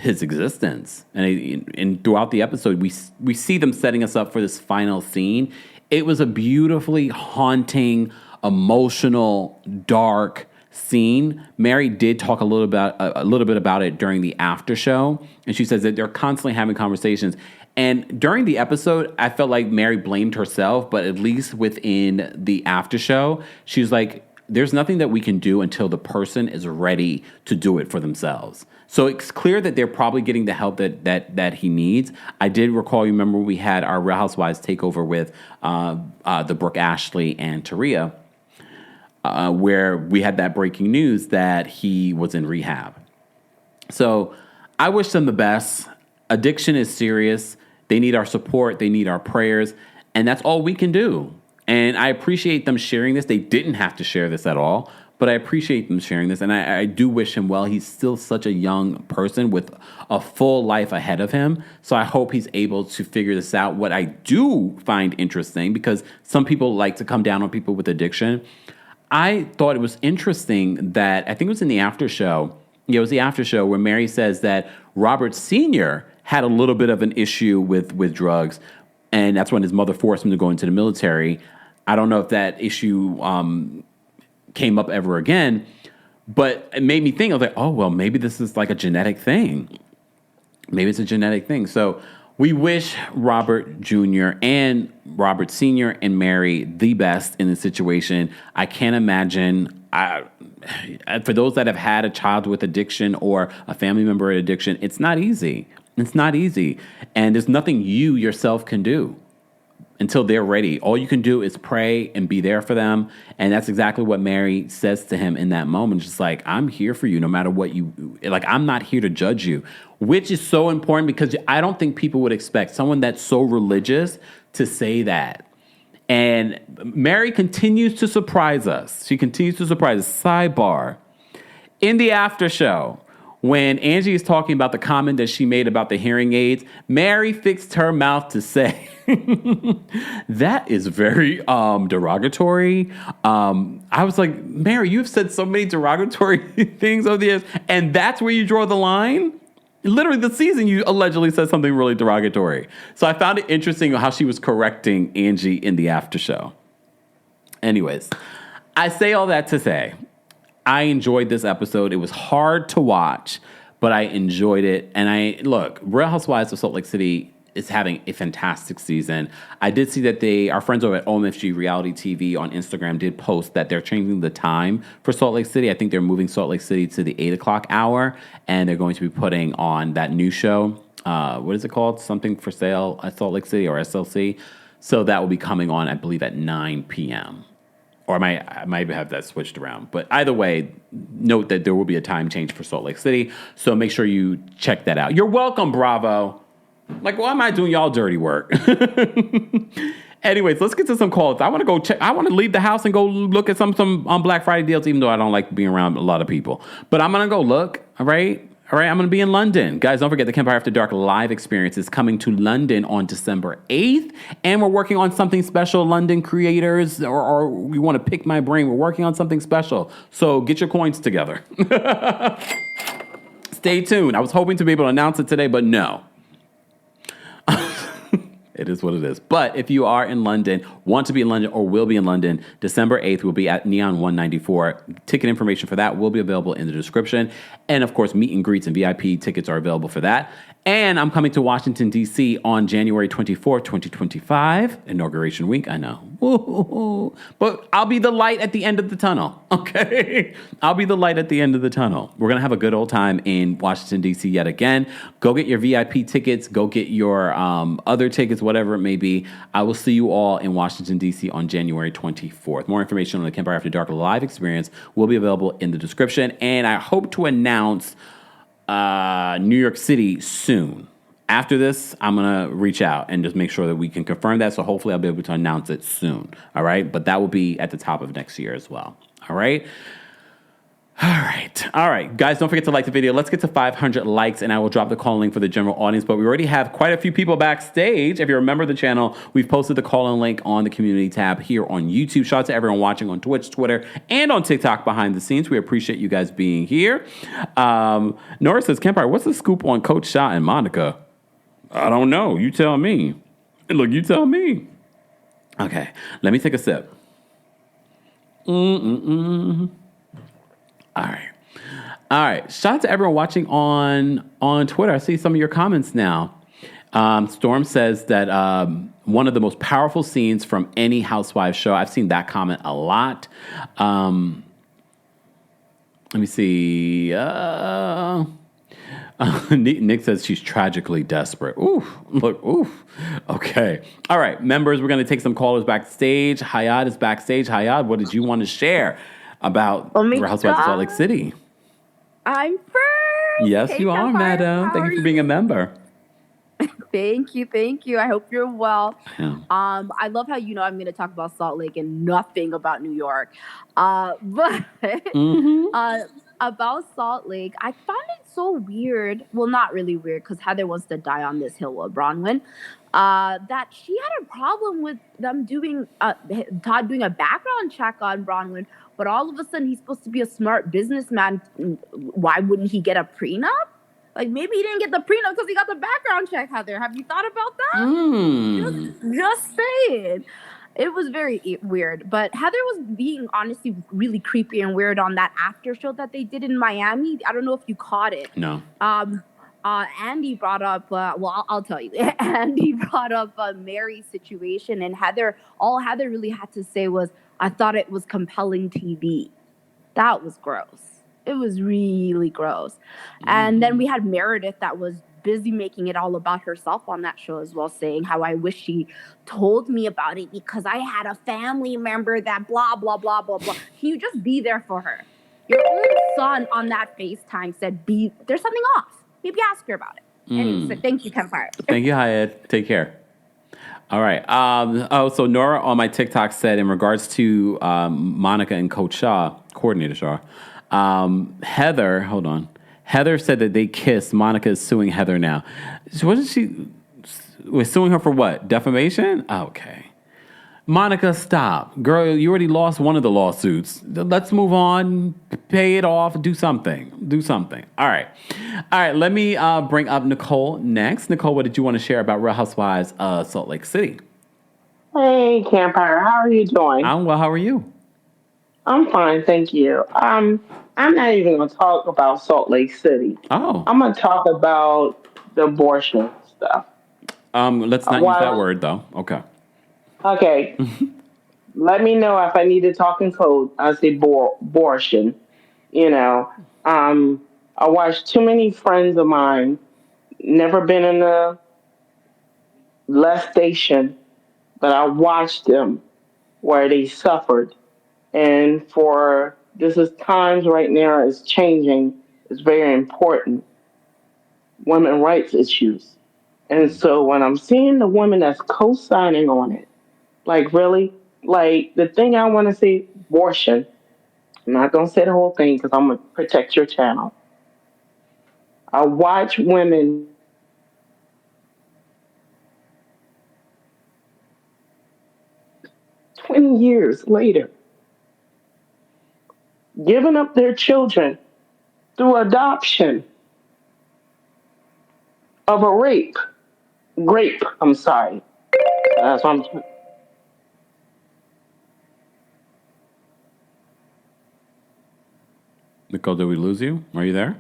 his existence. And throughout the episode, we see them setting us up for this final scene. It was a beautifully haunting, emotional, dark scene. Mary did talk a little bit about it during the after show, and she says that they're constantly having conversations. And during the episode, I felt like Mary blamed herself, but at least within the after show, she was like, there's nothing that we can do until the person is ready to do it for themselves. So it's clear that they're probably getting the help that he needs. I did recall, you remember we had our Real Housewives takeover with the Brooke Ashley and Taria, where we had that breaking news that he was in rehab. So I wish them the best. Addiction is serious. They need our support. They need our prayers. And that's all we can do. And I appreciate them sharing this. They didn't have to share this at all, but I appreciate them sharing this. And I do wish him well. He's still such a young person with a full life ahead of him. So I hope he's able to figure this out. What I do find interesting, because some people like to come down on people with addiction, I thought it was interesting that, I think it was in the after show. Yeah, it was the after show where Mary says that Robert Sr. had a little bit of an issue with drugs. And that's when his mother forced him to go into the military. I don't know if that issue came up ever again, but it made me think, I was like, oh, well, maybe this is like a genetic thing. Maybe it's a genetic thing. So we wish Robert Jr. and Robert Sr. and Mary the best in this situation. I can't imagine, for those that have had a child with addiction or a family member with addiction, it's not easy. It's not easy. And there's nothing you yourself can do until they're ready. All you can do is pray and be there for them. And that's exactly what Mary says to him in that moment. Just like, I'm here for you no matter what I'm not here to judge you, which is so important because I don't think people would expect someone that's so religious to say that. And Mary continues to surprise us. She continues to surprise us. Sidebar. In the after show, when Angie is talking about the comment that she made about the hearing aids, Mary fixed her mouth to say, that is very derogatory. I was like, Mary, you've said so many derogatory things over the years, and that's where you draw the line? Literally, this season, you allegedly said something really derogatory. So I found it interesting how she was correcting Angie in the after show. Anyways, I say all that to say, I enjoyed this episode. It was hard to watch, but I enjoyed it. And look, Real Housewives of Salt Lake City is having a fantastic season. I did see that our friends over at OMFG Reality TV on Instagram did post that they're changing the time for Salt Lake City. I think they're moving Salt Lake City to the 8 o'clock hour, and they're going to be putting on that new show. What is it called? Something for Sale at Salt Lake City, or SLC. So that will be coming on, I believe, at 9 p.m. Or I might have that switched around. But either way, note that there will be a time change for Salt Lake City. So make sure you check that out. You're welcome, Bravo. Like, why am I doing y'all dirty work? Anyways, let's get to some calls. I want to go check. I want to leave the house and go look at some on Black Friday deals, even though I don't like being around a lot of people. But I'm going to go look, all right? All right, I'm going to be in London. Guys, don't forget the Kempire After Dark live experience is coming to London on December 8th. And we're working on something special, London creators, or we want to pick my brain. We're working on something special. So get your coins together. Stay tuned. I was hoping to be able to announce it today, but no. It is what it is. But if you are in London, want to be in London, or will be in London, December 8th, we'll be at Neon 194. Ticket information for that will be available in the description. And, of course, meet and greets and VIP tickets are available for that. And I'm coming to Washington, D.C. on January 24th, 2025. Inauguration week, I know. Woo-hoo-hoo. But I'll be the light at the end of the tunnel, okay? I'll be the light at the end of the tunnel. We're going to have a good old time in Washington, D.C. yet again. Go get your VIP tickets. Go get your other tickets, whatever it may be. I will see you all in Washington, D.C. on January 24th. More information on the Kempire After Dark live experience will be available in the description. And I hope to announce New York City soon. After this, I'm going to reach out and just make sure that we can confirm that. So hopefully I'll be able to announce it soon. All right. But that will be at the top of next year as well. All right. All right. Guys, don't forget to like the video. Let's get to 500 likes and I will drop the call link for the general audience. But we already have quite a few people backstage. If you remember the channel, we've posted the call-in link on the community tab here on YouTube. Shout out to everyone watching on Twitch, Twitter, and on TikTok behind the scenes. We appreciate you guys being here. Nora says, Kempire, what's the scoop on Coach Shah and Monica? I don't know. You tell me. Look, you tell me. Okay. Let me take a sip. All right. Shout out to everyone watching on Twitter. I see some of your comments now. Storm says that one of the most powerful scenes from any Housewives show. I've seen that comment a lot. Let me see. Nick says she's tragically desperate. Oof. Look, oof. Okay. All right. Members, we're going to take some callers backstage. Hayat is backstage. Hayat, what did you want to share about Real Housewives of Salt Lake City? I'm first. Yes, hey, you are, madam. Thank you for being a member. Thank you. I hope you're well. Yeah. I love how I'm going to talk about Salt Lake and nothing about New York. But about Salt Lake, I found it so weird. Well, not really weird because Heather wants to die on this hill with Bronwyn. That she had a problem with them doing Todd doing a background check on Bronwyn, but all of a sudden he's supposed to be a smart businessman. Why wouldn't he get a prenup? Like, maybe he didn't get the prenup because he got the background check, Heather. Have you thought about that? Just saying. It was very weird. But Heather was being, honestly, really creepy and weird on that after show that they did in Miami. I don't know if you caught it. No. Andy brought up, I'll tell you. Andy brought up Mary's situation. And all Heather really had to say was, I thought it was compelling TV. That was gross. It was really gross. And then we had Meredith that was busy making it all about herself on that show as well, saying how I wish she told me about it because I had a family member that blah, blah, blah, blah, blah. Can you just be there for her? Your own son on that FaceTime said, there's something off. Maybe ask her about it. Anyway, so thank you, Kempire. Thank you, Hyatt. Take care. All right. So Nora on my TikTok said in regards to Monica and Coach Shah, Coordinator Shah, Heather, hold on. Heather said that they kissed. Monica is suing Heather now. Wasn't she was suing her for what? Defamation? Okay. Monica, stop. Girl, you already lost one of the lawsuits. Let's move on. Pay it off. Do something. All right. Let me bring up Nicole next. Nicole, what did you want to share about Real Housewives of Salt Lake City? Hey, Kempire. How are you doing? I'm well. How are you? I'm fine, thank you. I'm not even going to talk about Salt Lake City. Oh. I'm going to talk about the abortion stuff. Let's not use that word, though. Okay. Okay. Let me know if I need to talk in code. I say abortion. I watched too many friends of mine, never been in a molestation, but I watched them where they suffered. And this is times right now is changing. It's very important. Women's rights issues. And so when I'm seeing the women that's co-signing on it, like really, like the thing I want to say, abortion. I'm not going to say the whole thing because I'm going to protect your channel. I watch women 20 years later giving up their children through adoption of a rape. I'm sorry. That's what I'm. Nicole, did we lose you? Are you there?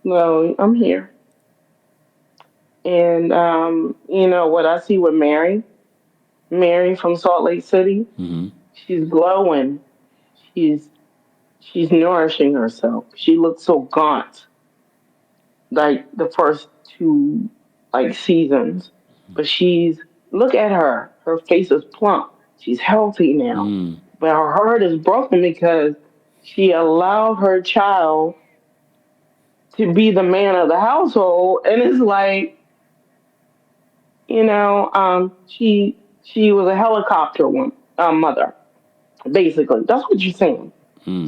No, I'm here. And what I see with Mary from Salt Lake City, she's glowing. She's she's nourishing herself. She looks so gaunt, like the first two seasons. But look at her. Her face is plump. She's healthy now. But her heart is broken because she allowed her child to be the man of the household, and it's like, she was a helicopter mother, basically. That's what you're saying.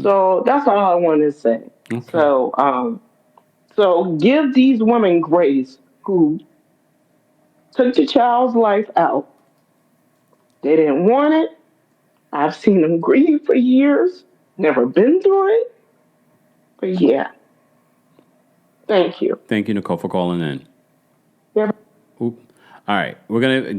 So that's all I wanted to say. Okay. So give these women grace who took the child's life out. They didn't want it. I've seen them grieve for years. Never been through it. But yeah. Thank you. Thank you, Nicole, for calling in. Yeah. Oop. All right.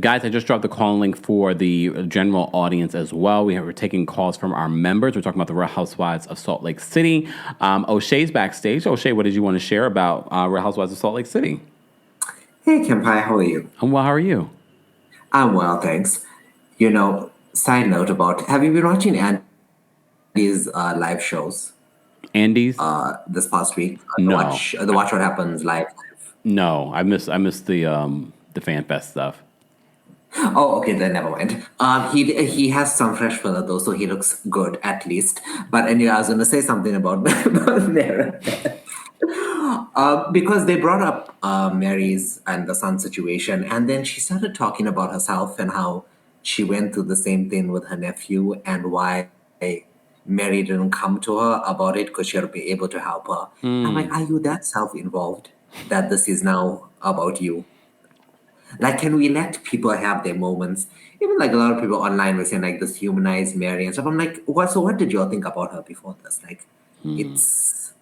Guys, I just dropped the call link for the general audience as well. We're taking calls from our members. We're talking about the Real Housewives of Salt Lake City. O'Shea's backstage. O'Shea, what did you want to share about Real Housewives of Salt Lake City? Hey, Kempire, how are you? I'm well. How are you? I'm well, thanks. Side note have you been watching Andy's live shows? Andy's? This past week? No. The Watch What Happens live. No, I missed the Fan Fest stuff. Oh, okay, then never mind. He has some fresh filler though, so he looks good at least. But anyway, I was going to say something about Meredith. Because they brought up Mary's and the son situation, and then she started talking about herself and how she went through the same thing with her nephew and why Mary didn't come to her about it because she'll be able to help her. I'm like, are you that self-involved that this is now about you? Like, can we let people have their moments? Even a lot of people online were saying this humanized Mary and stuff. I'm like, what did you all think about her before this? It's,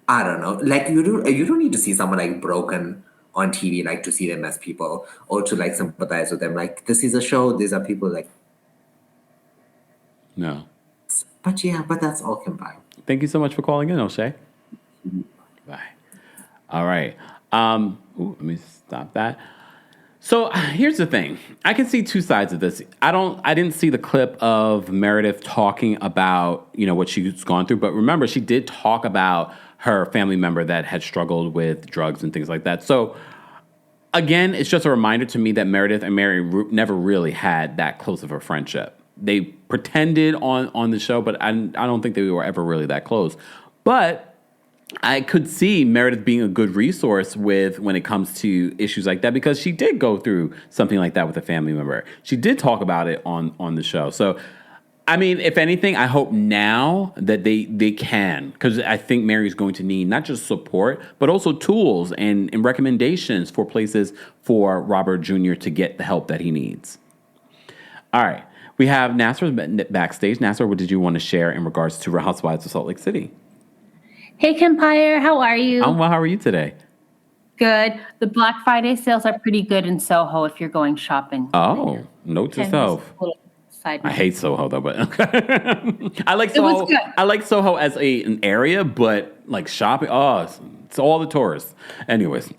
I don't know. You don't need to see someone broken on TV to see them as people or to sympathize with them. This is a show. These are people No. But that's all combined. Thank you so much for calling in, O'Shea. Bye. All right. Let me stop that. So here's the thing. I can see two sides of this. I didn't see the clip of Meredith talking about, what she's gone through. But remember, she did talk about her family member that had struggled with drugs and things like that. So again, it's just a reminder to me that Meredith and Mary never really had that close of a friendship. They pretended on the show, but I don't think they were ever really that close. But I could see Meredith being a good resource when it comes to issues like that, because she did go through something like that with a family member. She did talk about it on the show. So, I mean, if anything, I hope now that they can, because I think Mary's going to need not just support, but also tools and recommendations for places for Robert Jr. to get the help that he needs. All right. We have Nasser's backstage. Nasser, what did you want to share in regards to Real Housewives of Salt Lake City? Hey, Kempire, how are you? I'm well. How are you today? Good. The Black Friday sales are pretty good in Soho if you're going shopping. Oh, note to self. I hate Soho though, but I like Soho. It was good. I like Soho as an area, but shopping. Oh, it's all the tourists. Anyways.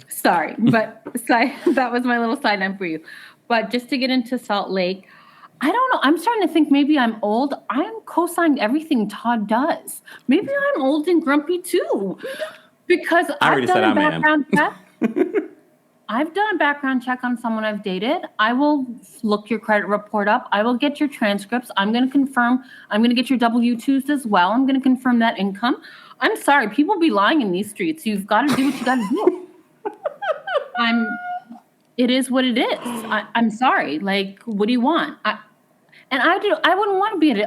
Sorry, but that was my little side note for you. But just to get into Salt Lake, I don't know. I'm starting to think maybe I'm old. I'm co-signing everything Todd does. Maybe I'm old and grumpy too. Because I've done a background check. I've done a background check on someone I've dated. I will look your credit report up. I will get your transcripts. I'm going to confirm. I'm going to get your W-2s as well. I'm going to confirm that income. I'm sorry. People be lying in these streets. You've got to do what you got to do. It is what it is. I'm sorry. What do you want? I wouldn't want to be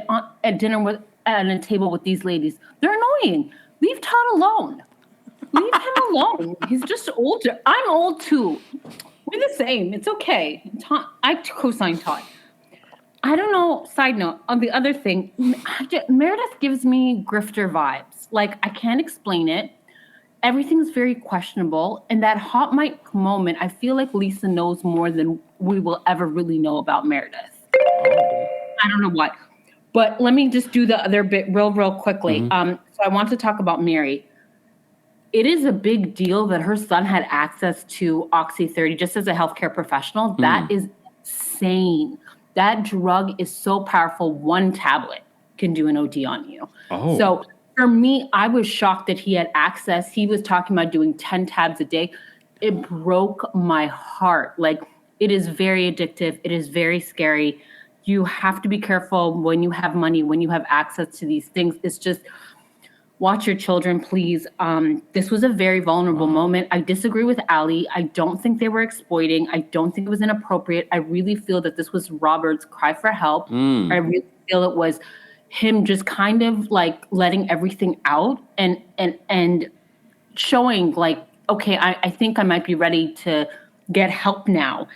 at dinner at a table with these ladies. They're annoying. Leave Todd alone. Leave him alone. He's just older. I'm old too. We're the same. It's okay. I co-sign Todd. I don't know. Side note, on the other thing, Meredith gives me grifter vibes. I can't explain it. Everything's very questionable. And that hot mic moment, I feel like Lisa knows more than we will ever really know about Meredith. I don't know what. But let me just do the other bit real quickly. So I want to talk about Mary. it is a big deal that her son had access to Oxy 30 just as a healthcare professional. That is insane. That drug is so powerful. One tablet can do an OD on you. Oh. So for me, I was shocked that he had access. He was talking about doing 10 tabs a day. It broke my heart. Like, it is very addictive. It is very scary. You have to be careful when you have money, when you have access to these things. It's just, watch your children, please. This was a very vulnerable moment. I disagree with Ali. I don't think they were exploiting. I don't think it was inappropriate. I really feel that this was Robert's cry for help. I really feel it was him just kind of like letting everything out and showing like, okay, I think I might be ready to get help now.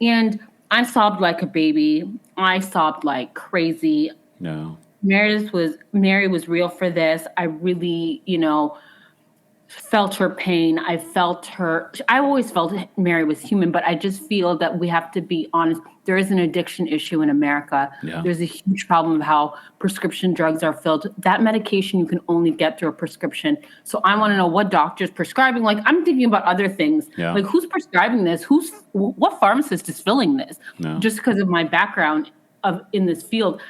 And I sobbed like a baby. I sobbed like crazy. No. Mary was real for this. I really, felt her pain. I always felt Mary was human, but I just feel that we have to be honest. There is an addiction issue in America. Yeah. There's a huge problem of how prescription drugs are filled. That medication you can only get through a prescription. So I want to know what doctor's prescribing. Like, I'm thinking about other things. Yeah. Like, who's prescribing this? What pharmacist is filling this? No. Just because of my background in this field.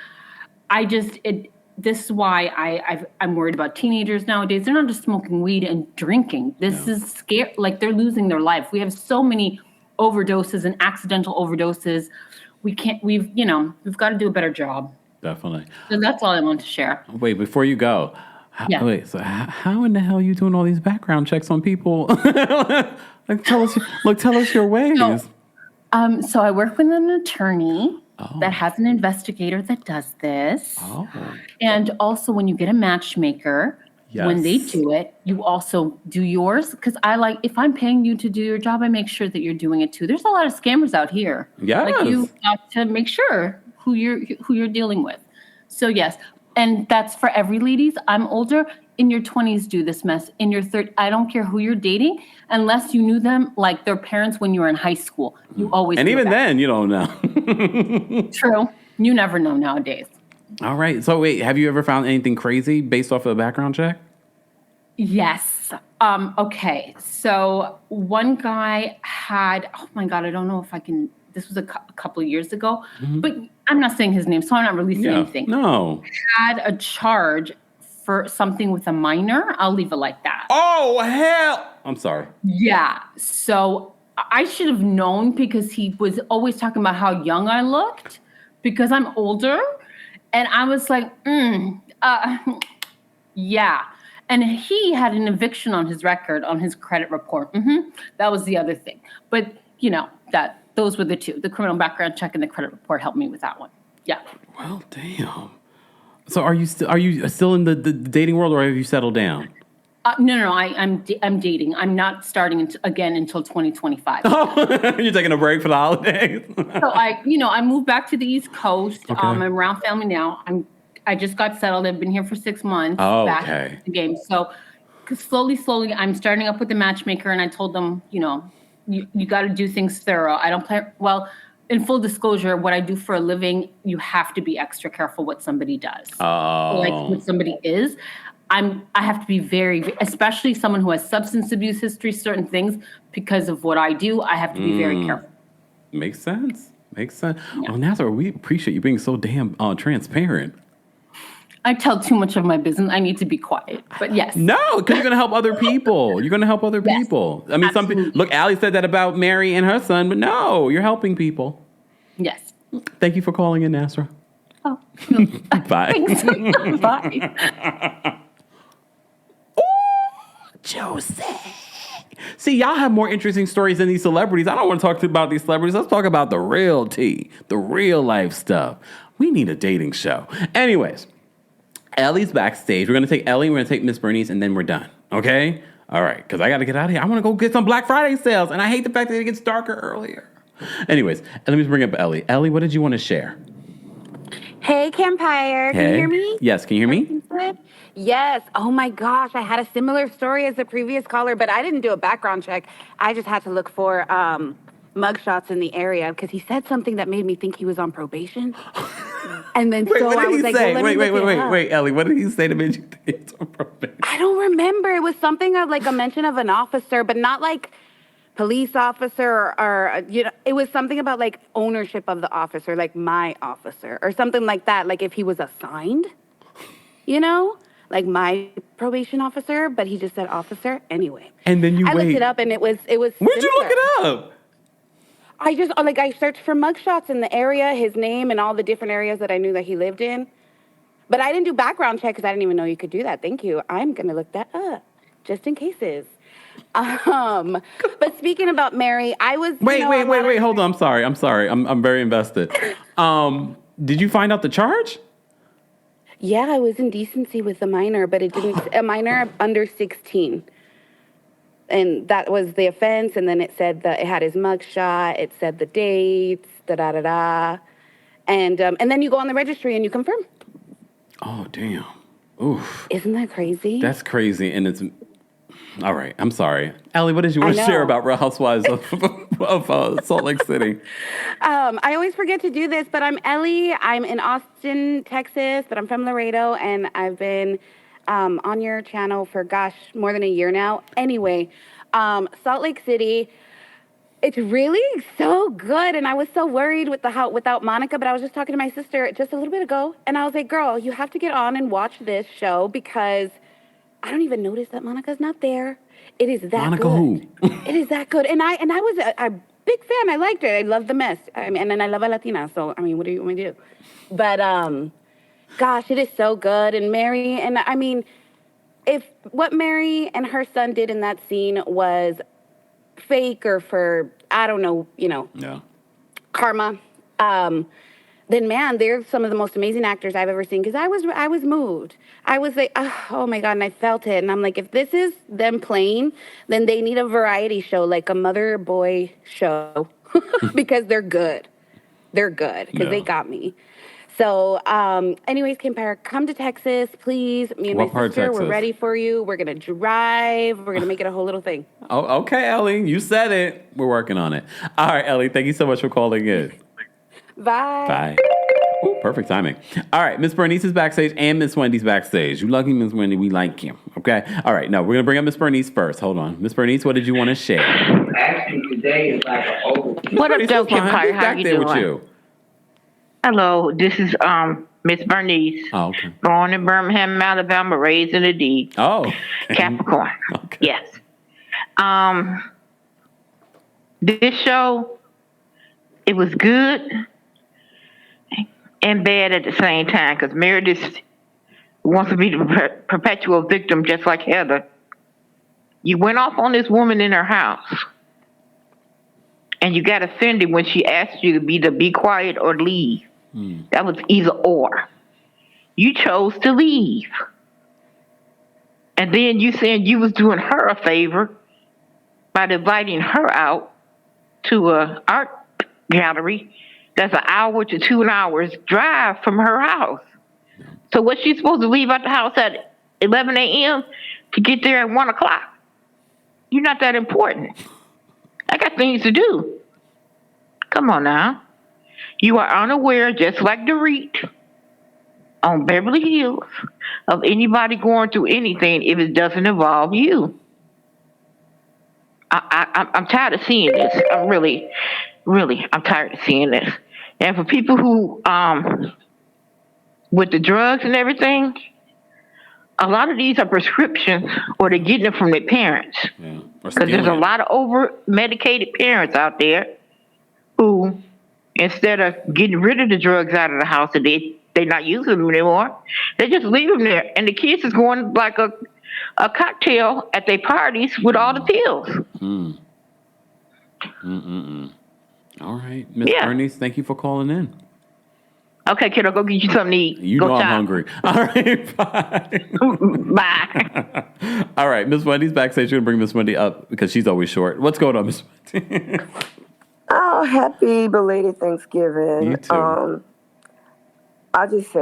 This is why I'm worried about teenagers nowadays. They're not just smoking weed and drinking. This is scary. Like, they're losing their life. We have so many overdoses and accidental overdoses. We've got to do a better job. Definitely. So that's all I want to share. Wait, before you go, how in the hell are you doing all these background checks on people? Tell us your ways. So I work with an attorney that has an investigator that does this. Oh. And also when you get a matchmaker, when they do it, you also do yours. Because if I'm paying you to do your job, I make sure that you're doing it too. There's a lot of scammers out here. Yes. Like, you have to make sure who you're dealing with. So yes, and that's for every ladies. I'm older. In your 20s, do this mess. In your 30s, I don't care who you're dating, unless you knew them like their parents when you were in high school. You always and do even that. then, you don't know. True. You never know nowadays. All right. So wait, have you ever found anything crazy based off of a background check? Yes. Okay. So one guy had, oh my God, I don't know if I can, this was a couple of years ago, but I'm not saying his name, so I'm not releasing anything. No. Had a charge for something with a minor. I'll leave it like that. Oh, hell. I'm sorry. Yeah. So I should have known because he was always talking about how young I looked because I'm older. And I was like, yeah. And he had an eviction on his record, on his credit report. That was the other thing. But, those were the two. The criminal background check and the credit report helped me with that one. Yeah. Well, damn. So are you still in the dating world, or have you settled down? No. I'm dating. I'm not starting again until 2025. Oh, you're taking a break for the holidays. So I moved back to the East Coast. Okay. I'm around family now. I just got settled. I've been here for 6 months. Oh, back okay. to the game. So slowly, I'm starting up with the matchmaker, and I told them, you got to do things thorough. I don't play well. In full disclosure, what I do for a living, you have to be extra careful what somebody does. Oh. Like what somebody is. I have to be very, especially someone who has substance abuse history, certain things, because of what I do, I have to be very careful. Makes sense. Yeah. Yeah. Well, Nazar, we appreciate you being so damn transparent. I tell too much of my business. I need to be quiet. But yes. No, because you're going to help other people. You're going to help other Yes, people. I mean, some people, look, Allie said that about Mary and her son, but no, you're helping people. Yes. Thank you for calling in, Nasra. Oh. Bye. Thanks. Bye. Josie. See, y'all have more interesting stories than these celebrities. I don't want to talk about these celebrities. Let's talk about the real tea, the real life stuff. We need a dating show. Anyways, Ellie's backstage. We're going to take Ellie, we're going to take Miss Bernice, and then we're done. Okay? All right, because I got to get out of here. I want to go get some Black Friday sales, and I hate the fact that it gets darker earlier. Anyways, let me bring up Ellie. Ellie, what did you want to share? Hey, Kempire. Can you hear me? Yes, can you hear me? Yes. Oh, my gosh. I had a similar story as the previous caller, but I didn't do a background check. I just had to look for mugshots in the area because he said something that made me think he was on probation. And then Wait, so what I did was he like, say? well, let me look it up. Wait, Ellie, what did he say to make you think it's on probation? I don't remember. It was something of like a mention of an officer, but not like police officer or it was something about like ownership of the officer, like my officer or something like that. Like if he was assigned, like my probation officer, but he just said officer anyway. And then I looked it up and it was Where'd similar. you look it up? I searched for mugshots in the area, his name and all the different areas that I knew that he lived in. But I didn't do background check because I didn't even know you could do that. Thank you. I'm going to look that up just in cases. But speaking about Mary, I was... Wait. Hold on. I'm sorry. I'm very invested. Did you find out the charge? Yeah, I was indecency with a minor, but it didn't... a minor under 16. And that was the offense. And then it said that it had his mugshot. It said the dates, da-da-da-da. And then you go on the registry and you confirm. Oh, damn. Oof. Isn't that crazy? That's crazy. And it's... All right. I'm sorry. Allie, what did you want to share about Real Housewives of Salt Lake City? I always forget to do this, but I'm Ellie. I'm in Austin, Texas, but I'm from Laredo, and I've been on your channel for, more than a year now. Anyway, Salt Lake City, it's really so good, and I was so worried without Monica, but I was just talking to my sister just a little bit ago, and I was like, girl, you have to get on and watch this show because I don't even notice that Monica's not there. It is that Monica good. who? It is that good. And I was a big fan. I liked it. I loved the mess. And then I love a Latina. So, what do you want me to do? But, it is so good. And Mary, if what Mary and her son did in that scene was fake or for, I don't know, karma, then man, they're some of the most amazing actors I've ever seen. Because I was moved. I was like, oh my God, and I felt it. And I'm like, if this is them playing, then they need a variety show, like a mother-boy show, because they're good. They're good because they got me. So, anyways, Kempire, come to Texas, please. Me and What my sister, part of we're ready for you. We're gonna drive. We're gonna make it a whole little thing. Oh, okay, Ellie, you said it. We're working on it. All right, Ellie, thank you so much for calling in. Bye. Bye. Ooh, perfect timing. All right, Miss Bernice is backstage and Miss Wendy's backstage. You lucky, Miss Wendy. We like you. Okay. All right. No, we're gonna bring up Miss Bernice first. Hold on, Miss Bernice. What did you want to share? Actually, today is like an over. What up, Joe Kempire? How you doing? With you? Hello, this is Miss Bernice. Oh, okay. Born in Birmingham, Alabama, raised in the D. Oh, okay. Capricorn. Okay. Yes. This show, it was good and bad at the same time because Meredith wants to be the perpetual victim just like Heather. You went off on this woman in her house and you got offended when she asked you to be quiet or leave. That was either or. You chose to leave. And then you said you was doing her a favor by inviting her out to an art gallery that's an hour to 2 hours drive from her house. So was she supposed to leave out the house at 11 a.m. to get there at 1 o'clock? You're not that important. I got things to do. Come on now. You are unaware, just like Dorit on Beverly Hills, of anybody going through anything if it doesn't involve you. I'm tired of seeing this. I'm really, I'm tired of seeing this. And for people who, with the drugs and everything, a lot of these are prescriptions or they're getting it from their parents. Because there's a lot of over-medicated parents out there who, instead of getting rid of the drugs out of the house, and they're not using them anymore, they just leave them there. And the kids is going like a cocktail at their parties with all the pills. All right. Miss Bernice, thank you for calling in. Okay, kiddo, go get you something to eat. You go know shop. I'm hungry. All right, bye. Bye. All right, Miss Wendy's backstage. You're going to bring Miss Wendy up because she's always short. What's going on, Miss Wendy? Oh, happy belated Thanksgiving. You too. I just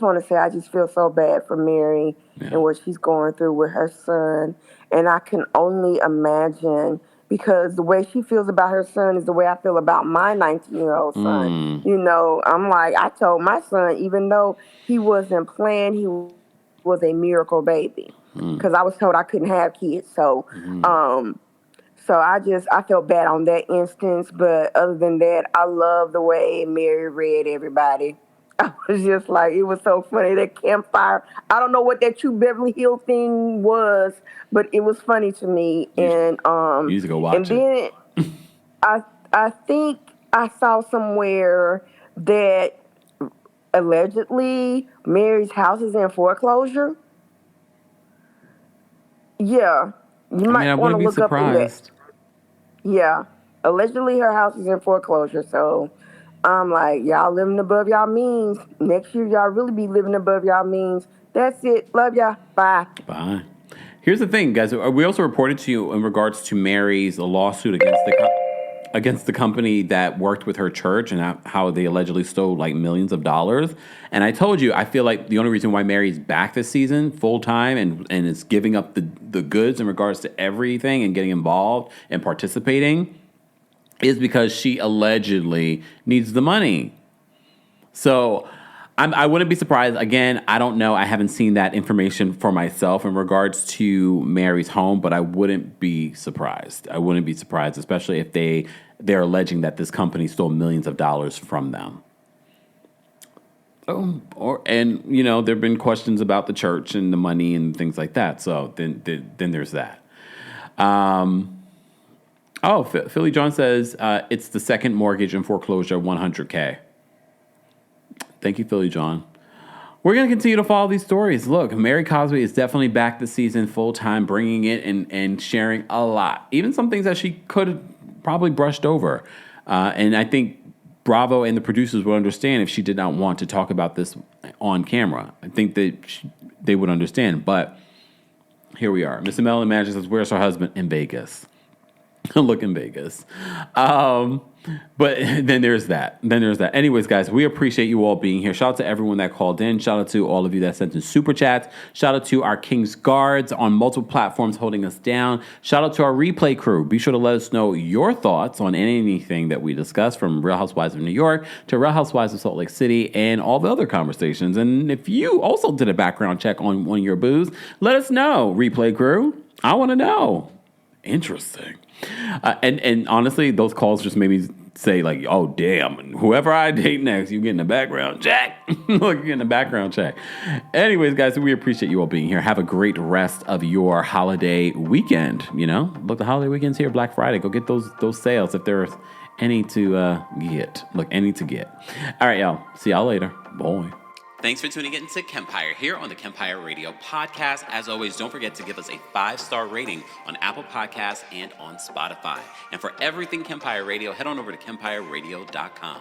want to say I just feel so bad for Mary and what she's going through with her son. And I can only imagine, because the way she feels about her son is the way I feel about my 19-year-old son. You know, I'm like, I told my son, even though he wasn't planned, he was a miracle baby. because I was told I couldn't have kids. So, so I felt bad on that instance. But other than that, I love the way Mary read everybody. I was just like, it was so funny, that campfire. I don't know what that true Beverly Hills thing was, but it was funny to me. And You need to go watch then I think I saw somewhere that allegedly Mary's house is in foreclosure. Yeah, you might I want to wouldn't be look up in that. surprised. Yeah, allegedly her house is in foreclosure. So I'm like, y'all living above y'all means. Next year, y'all really be living above y'all means. That's it. Love y'all. Bye. Bye. Here's the thing, guys. We also reported to you in regards to Mary's lawsuit against the company that worked with her church and how they allegedly stole like millions of dollars. And I told you, I feel like the only reason why Mary's back this season full time and is giving up the goods in regards to everything and getting involved and participating is because she allegedly needs the money. So I wouldn't be surprised. Again, I don't know. I haven't seen that information for myself in regards to Mary's home, but I wouldn't be surprised. I wouldn't be surprised, especially if they're alleging that this company stole millions of dollars from them. And there have been questions about the church and the money and things like that. So then there's that. Philly John says it's the second mortgage in foreclosure, $100K. Thank you, Philly John. We're going to continue to follow these stories. Look, Mary Cosby is definitely back this season full time, bringing it and sharing a lot. Even some things that she could have probably brushed over. And I think Bravo and the producers would understand if she did not want to talk about this on camera. I think that they would understand. But here we are. Miss Mel Imagine says, where's her husband? In Vegas. Look in Vegas. But then there's that. Anyways, guys, we appreciate you all being here. Shout out to everyone that called in. Shout out to all of you that sent in super chats. Shout out to our King's Guards on multiple platforms holding us down. Shout out to our replay crew. Be sure to let us know your thoughts on anything that we discussed, from Real Housewives of New York to Real Housewives of Salt Lake City and all the other conversations. And if you also did a background check on one of your boos, let us know, replay crew. I want to know. Interesting. And honestly, those calls just made me say, like, oh, damn, whoever I date next, you getting a background check. Look, you're getting a background check. Anyways, guys, we appreciate you all being here. Have a great rest of your holiday weekend. Look, the holiday weekend's here, Black Friday. Go get those sales if there's any to get. Look, any to get. All right, y'all. See y'all later. Boy. Thanks for tuning in to Kempire here on the Kempire Radio podcast. As always, don't forget to give us a 5-star rating on Apple Podcasts and on Spotify. And for everything Kempire Radio, head on over to KempireRadio.com.